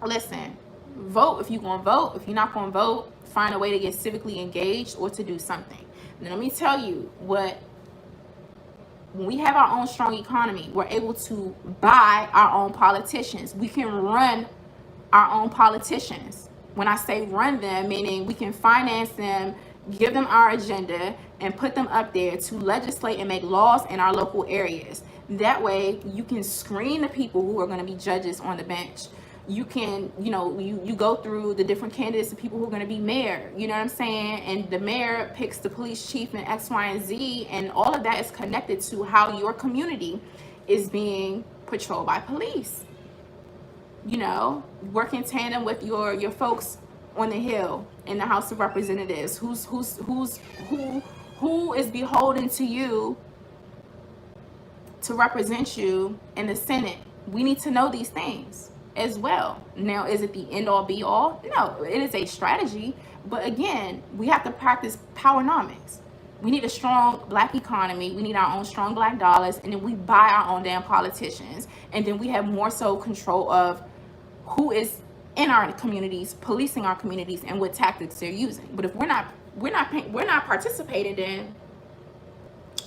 Listen, vote if you're going to vote. If you're not going to vote, find a way to get civically engaged or to do something. Now, let me tell you what, when we have our own strong economy, we're able to buy our own politicians. We can run our own politicians. When I say run them, meaning we can finance them, give them our agenda, and put them up there to legislate and make laws in our local areas. That way, you can screen the people who are going to be judges on the bench. You can, you go through the different candidates of people who are going to be mayor. You know what I'm saying? And the mayor picks the police chief and X, Y, and Z. And all of that is connected to how your community is being patrolled by police. Work in tandem with your folks on the Hill in the House of Representatives. Who is beholden to you to represent you in the Senate? We need to know these things as well. Now, is it the end all be all? No, it is a strategy. But again, we have to practice powernomics. We need a strong Black economy. We need our own strong Black dollars. And then we buy our own damn politicians. And then we have more so control of who is in our communities, policing our communities, and what tactics they're using. But if we're not participating, then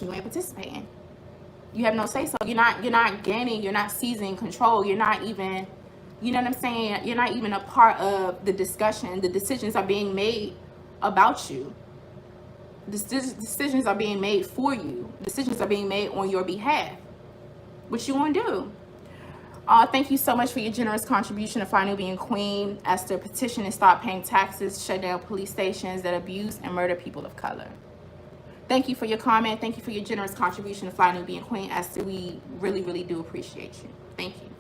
you ain't participating. You have no say so. You're not gaining, you're not seizing control. You're not even, you know what I'm saying? You're not even a part of the discussion. The decisions are being made about you. Decisions are being made for you. Decisions are being made on your behalf. What you want to do? Thank you so much for your generous contribution to Fly Nubian Queen. Esther, petition and stop paying taxes, shut down police stations that abuse and murder people of color. Thank you for your comment. Thank you for your generous contribution to Fly Nubian Queen. Esther, we really, really do appreciate you. Thank you.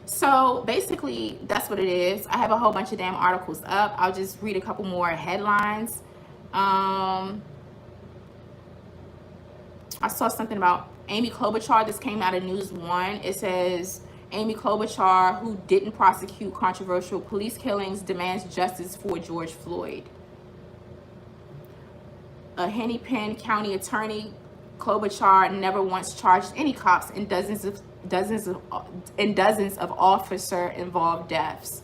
So basically, that's what it is. I have a whole bunch of damn articles up. I'll just read a couple more headlines. I saw something about Amy Klobuchar. This came out of News One. It says, Amy Klobuchar, who didn't prosecute controversial police killings, demands justice for George Floyd. A Hennepin County attorney, Klobuchar, never once charged any cops in dozens of officer-involved deaths.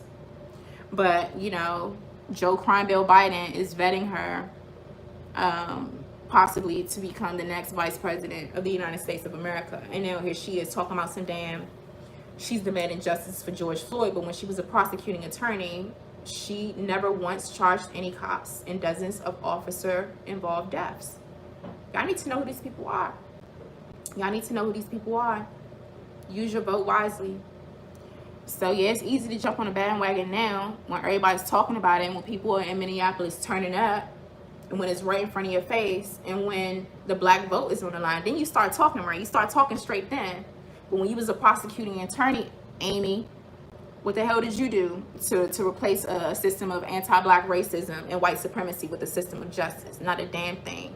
But, you know, Joe Crime Bill Biden is vetting her possibly to become the next vice president of the United States of America. And now here she is talking about she's demanding justice for George Floyd, but when she was a prosecuting attorney, she never once charged any cops in dozens of officer-involved deaths. Y'all need to know who these people are. Y'all need to know who these people are. Use your vote wisely. So yeah, it's easy to jump on a bandwagon now when everybody's talking about it, and when people are in Minneapolis turning up, and when it's right in front of your face, and when the black vote is on the line. Then you start talking, right? You start talking straight then. But when you was a prosecuting attorney, Amy, what the hell did you do to replace a system of anti-black racism and white supremacy with a system of justice? Not a damn thing.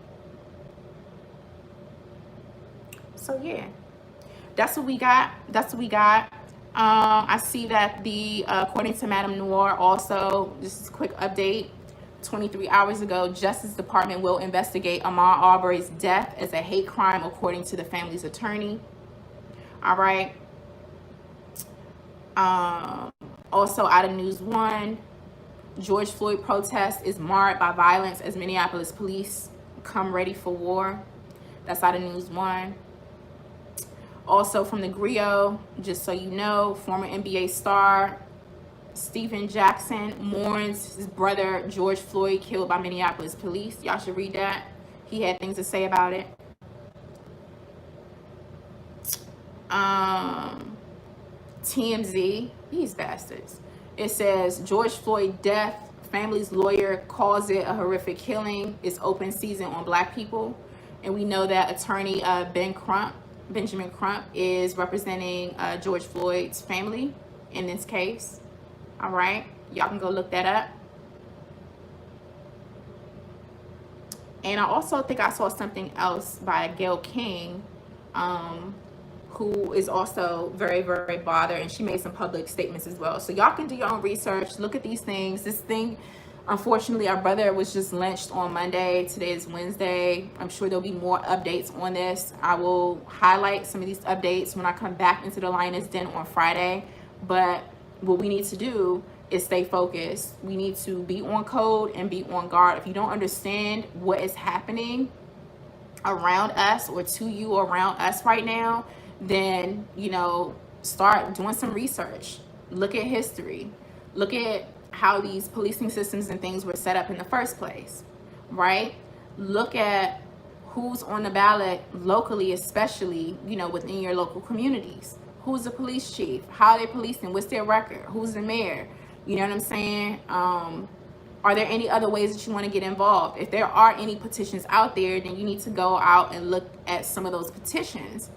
So yeah, that's what we got. That's what we got. I see that according to Madame Noir, also, just a quick update, 23 hours ago, Justice Department will investigate Ahmaud Arbery's death as a hate crime, according to the family's attorney. All right. Also out of News One, George Floyd protest is marred by violence as Minneapolis police come ready for war. That's out of News One. Also from the Griot, just so you know, former NBA star Stephen Jackson mourns his brother George Floyd killed by Minneapolis police. Y'all should read that. He had things to say about it. TMZ, these bastards. It says George Floyd death, family's lawyer calls it a horrific killing. It's open season on black people. And we know that attorney Benjamin Crump is representing George Floyd's family in this case. All right, y'all can go look that up. And I also think I saw something else by Gayle King, who is also very, very bothered, and she made some public statements as well. So y'all can do your own research, look at these things. This thing, unfortunately, our brother was just lynched on Monday. Today is Wednesday. I'm sure there'll be more updates on this. I will highlight some of these updates when I come back into the Lioness Den on Friday. But what we need to do is stay focused. We need to be on code and be on guard. If you don't understand what is happening around us or to you or around us right now, then, you know, start doing some research. Look at history. Look at how these policing systems and things were set up in the first place, right? Look at who's on the ballot locally, especially, you know, within your local communities. Who's the police chief? How are they policing? What's their record? Who's the mayor? You know what I'm saying? Are there any other ways that you want to get involved? If there are any petitions out there, then you need to go out and look at some of those petitions.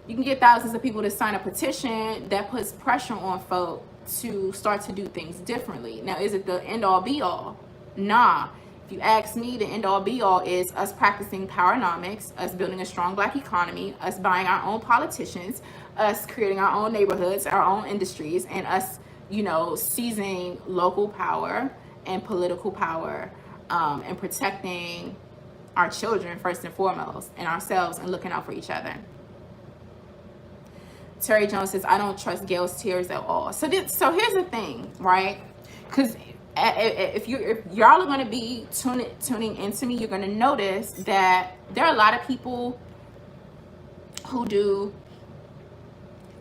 You can get thousands of people to sign a petition that puts pressure on folk to start to do things differently. Now, is it the end all be all? Nah. If you ask me, the end all be all is us practicing powernomics, us building a strong black economy, us buying our own politicians, us creating our own neighborhoods, our own industries, and us, you know, seizing local power and political power, and protecting our children first and foremost, and ourselves, and looking out for each other. Terry Jones says, I don't trust Gayle's tears at all. So here's the thing, right? Because if y'all are going to be tuning into me, you're going to notice that there are a lot of people who do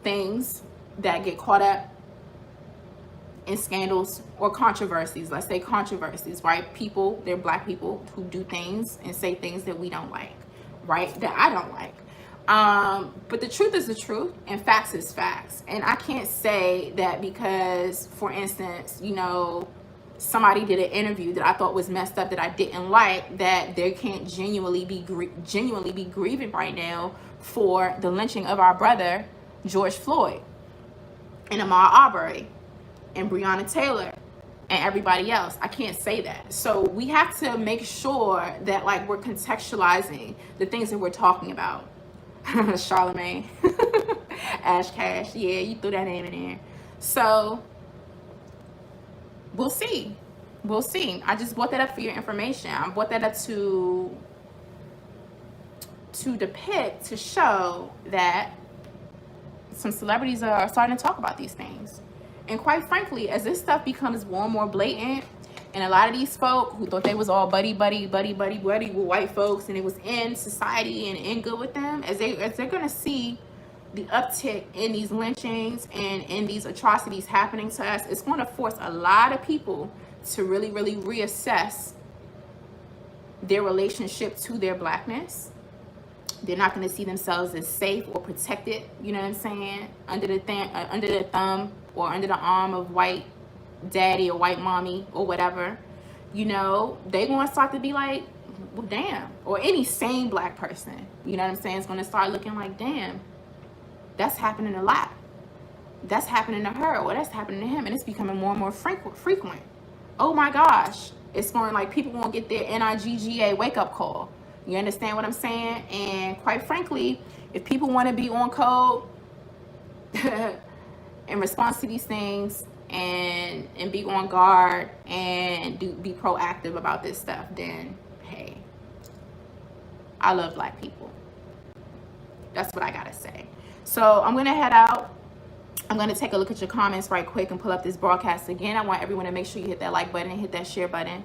things that get caught up in scandals or controversies. Let's say controversies, right? People, they're black people who do things and say things that we don't like, right? That I don't like. But the truth is the truth, and facts is facts. And I can't say that because, for instance, you know, somebody did an interview that I thought was messed up, that I didn't like, that they can't genuinely be grieving right now for the lynching of our brother George Floyd and Ahmaud Arbery and Breonna Taylor and everybody else. I can't say that. So we have to make sure that, like, we're contextualizing the things that we're talking about. Charlemagne. Ash Cash. Yeah, you threw that name in there. So we'll see. We'll see. I just brought that up for your information. I brought that up to depict, to show that some celebrities are starting to talk about these things. And quite frankly, as this stuff becomes more and more blatant, and a lot of these folk who thought they was all buddy with white folks, and it was in society and in good with them, as they're gonna see the uptick in these lynchings and in these atrocities happening to us, it's going to force a lot of people to really reassess their relationship to their blackness. They're not going to see themselves as safe or protected, you know what I'm saying, under the thumb or under the arm of white daddy or white mommy or whatever. You know, they're going to start to be like, well, damn. Or any sane black person, you know what I'm saying, is going to start looking like, damn, that's happening a lot. That's happening to her, or that's happening to him. And it's becoming more and more frequent. Oh my gosh. It's going, like, people won't get their NIGGA wake-up call. You understand what I'm saying? And quite frankly, if people want to be on code in response to these things and be on guard and be proactive about this stuff, then hey, I love black people. That's what I gotta say. So I'm gonna head out. I'm gonna take a look at your comments right quick and pull up this broadcast again. I want everyone to make sure you hit that like button and hit that share button.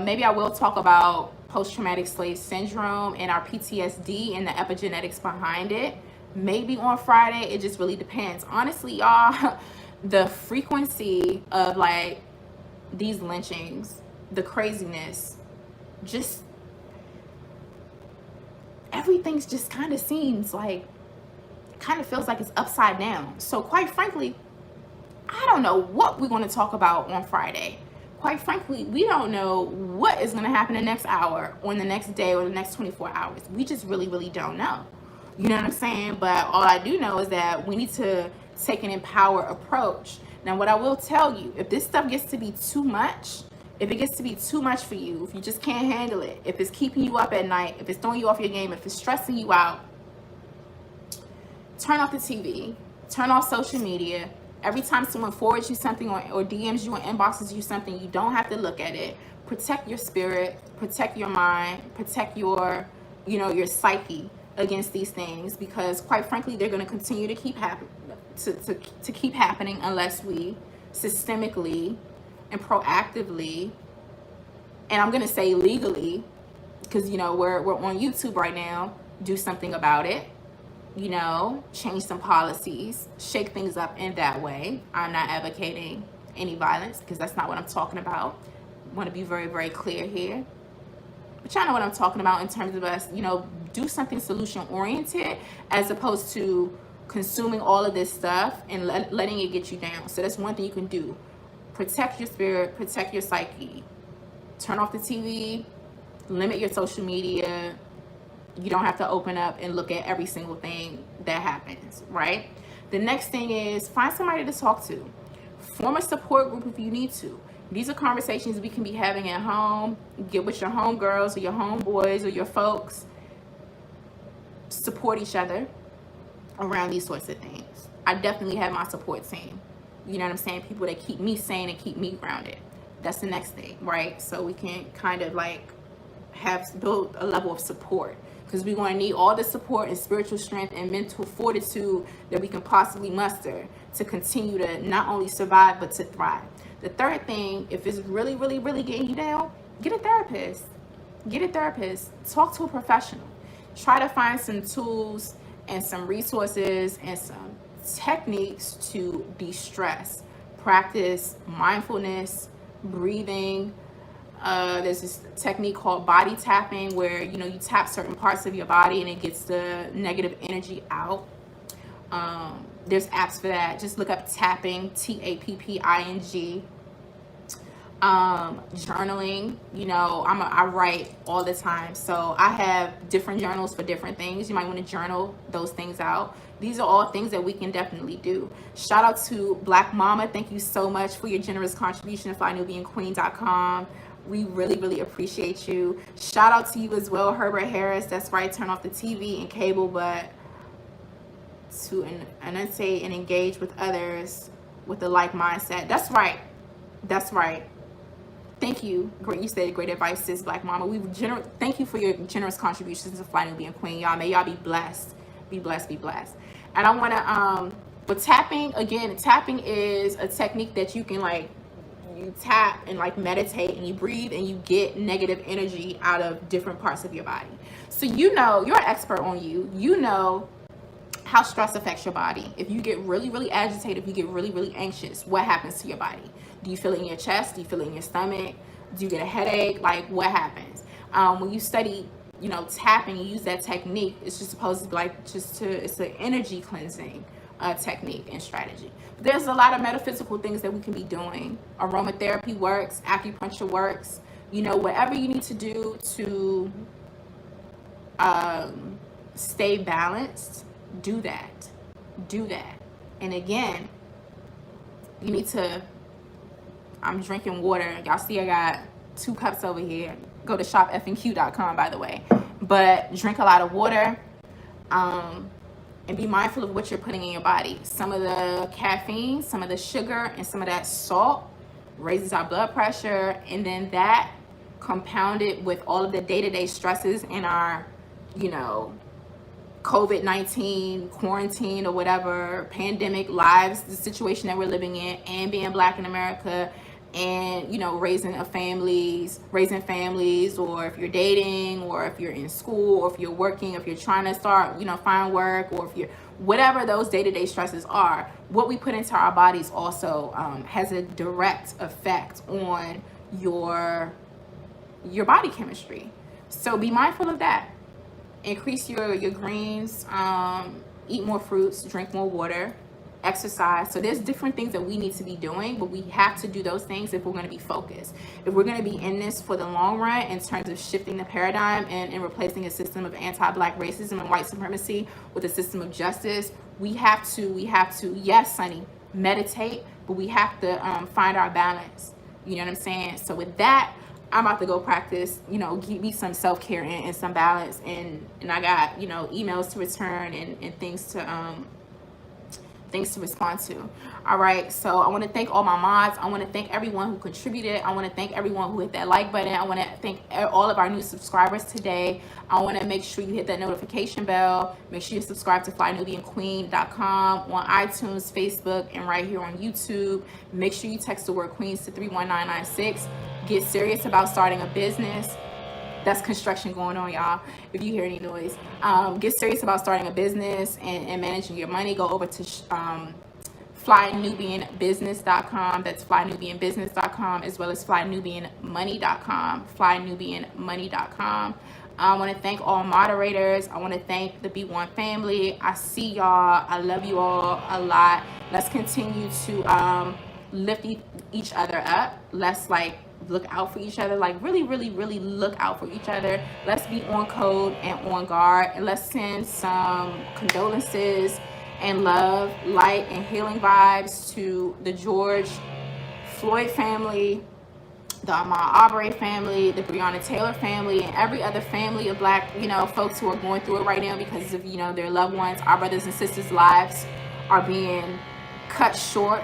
Maybe I will talk about post-traumatic slave syndrome and our PTSD and the epigenetics behind it. Maybe on Friday. It just really depends. Honestly, y'all, the frequency of, like, these lynchings, the craziness, just everything's just kind of seems like, kind of feels like it's upside down. So quite frankly, I don't know what we're going to talk about on Friday. Quite frankly, we don't know what is going to happen the next hour or the next day or the next 24 hours. We just really don't know. You know what I'm saying? But all I do know is that we need to take an empowered approach. Now, what I will tell you, if this stuff gets to be too much, if it gets to be too much for you, if you just can't handle it, if it's keeping you up at night, if it's throwing you off your game, if it's stressing you out, turn off the TV, turn off social media. Every time someone forwards you something or DMs you or inboxes you something, you don't have to look at it. Protect your spirit, protect your mind, protect your, you know, your psyche against these things, because quite frankly, they're going to continue to keep happening unless we systemically and proactively, and I'm going to say legally, because, you know, we're on YouTube right now, do something about it. You know, change some policies, shake things up in that way. I'm not advocating any violence, because that's not what I'm talking about. I want to be very clear here. But y'all know what I'm talking about in terms of us, you know, do something solution oriented as opposed to consuming all of this stuff and letting it get you down. So that's one thing you can do. Protect your spirit, protect your psyche. Turn off the TV, limit your social media. You don't have to open up and look at every single thing that happens, right? The next thing is find somebody to talk to. Form a support group if you need to. These are conversations we can be having at home. Get with your homegirls or your homeboys or your folks. Support each other around these sorts of things. I definitely have my support team. You know what I'm saying? People that keep me sane and keep me grounded. That's the next thing, right? So we can kind of like build a level of support, because we're going to need all the support and spiritual strength and mental fortitude that we can possibly muster to continue to not only survive, but to thrive. The third thing, if it's really getting you down, get a therapist. Get a therapist. Talk to a professional. Try to find some tools and some resources and some techniques to de-stress. Practice mindfulness, breathing, There's this technique called body tapping where, you know, you tap certain parts of your body and it gets the negative energy out. There's apps for that. Just look up tapping, Tapping. Journaling, you know, I write all the time, so I have different journals for different things. You might want to journal those things out. These are all things that we can definitely do. Shout out to Black Mama. Thank you so much for your generous contribution to FlyNubianQueen.com. We really, really appreciate you. Shout out to you as well, Herbert Harris. That's right, turn off the TV and cable, but to enunciate and engage with others with a like mindset. That's right. That's right. Thank you. Great, you said great advice, sis, Black Mama. Thank you for your generous contributions to Fly Nubian Queen, y'all. May y'all be blessed. Be blessed, be blessed. And I wanna but tapping, again, tapping is a technique that you can, like, you tap and like meditate and you breathe and you get negative energy out of different parts of your body. So you know, you're an expert on you. You know how stress affects your body. If you get really, really agitated, if you get really, really anxious, what happens to your body? Do you feel it in your chest? Do you feel it in your stomach? Do you get a headache? Like, what happens? When you study, you know, tapping, you use that technique, it's just supposed to be like, it's an energy cleansing technique and strategy. But there's a lot of metaphysical things that we can be doing. Aromatherapy works, acupuncture works, you know, whatever you need to do to stay balanced, do that. Do that. And again, you need to, I'm drinking water. Y'all see I got 2 cups over here. Go to shopfnq.com, by the way. But drink a lot of water. And be mindful of what you're putting in your body. Some of the caffeine, some of the sugar, and some of that salt raises our blood pressure. And then that compounded with all of the day-to-day stresses in our, you know, COVID-19, quarantine or whatever, pandemic lives, the situation that we're living in, and being Black in America, and, you know, raising families, or if you're dating, or if you're in school, or if you're working, if you're trying to start, you know, find work, or if you're, whatever those day-to-day stresses are, what we put into our bodies also has a direct effect on your body chemistry. So be mindful of that. Increase your greens, eat more fruits, drink more water, exercise. So there's different things that we need to be doing, but we have to do those things if we're going to be focused. If we're going to be in this for the long run in terms of shifting the paradigm and replacing a system of anti-Black racism and white supremacy with a system of justice, we have to, yes, Sonny, meditate, but we have to find our balance. You know what I'm saying? So with that, I'm about to go practice, you know, give me some self-care and some balance, and I got, you know, emails to return and things to respond to. All right, so I want to thank all my mods. I want to thank everyone who contributed. I want to thank everyone who hit that like button. I want to thank all of our new subscribers today. I want to make sure you hit that notification bell. Make sure you subscribe to FlyNubianQueen.com on iTunes, Facebook, and right here on YouTube. Make sure you text the word Queens to 31996. Get serious about starting a business. That's construction going on, y'all, if you hear any noise. Get serious about starting a business and managing your money. Go over to FlyNubianBusiness.com. That's FlyNubianBusiness.com, as well as FlyNubianMoney.com. FlyNubianMoney.com. I want to thank all moderators. I want to thank the B1 family. I see y'all. I love you all a lot. Let's continue to lift each other up. Let's, like, look out for each other. Like, really, really, really look out for each other. Let's be on code and on guard. And let's send some condolences and love, light, and healing vibes to the George Floyd family, the Ahmaud Arbery family, the Breonna Taylor family, and every other family of Black, you know, folks who are going through it right now because of, you know, their loved ones. Our brothers and sisters' lives are being cut short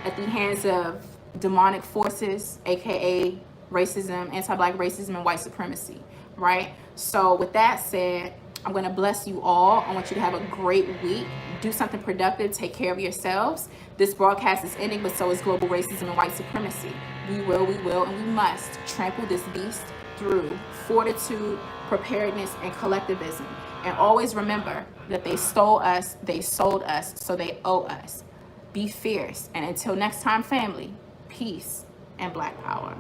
at the hands of demonic forces, aka racism, anti-Black racism, and white supremacy, right? So with that said, I'm going to bless you all. I want you to have a great week. Do something productive. Take care of yourselves. This broadcast is ending, but so is global racism and white supremacy. We will, and we must trample this beast through fortitude, preparedness, and collectivism. And always remember that they stole us, they sold us, so they owe us. Be fierce. And until next time, family, peace and Black power.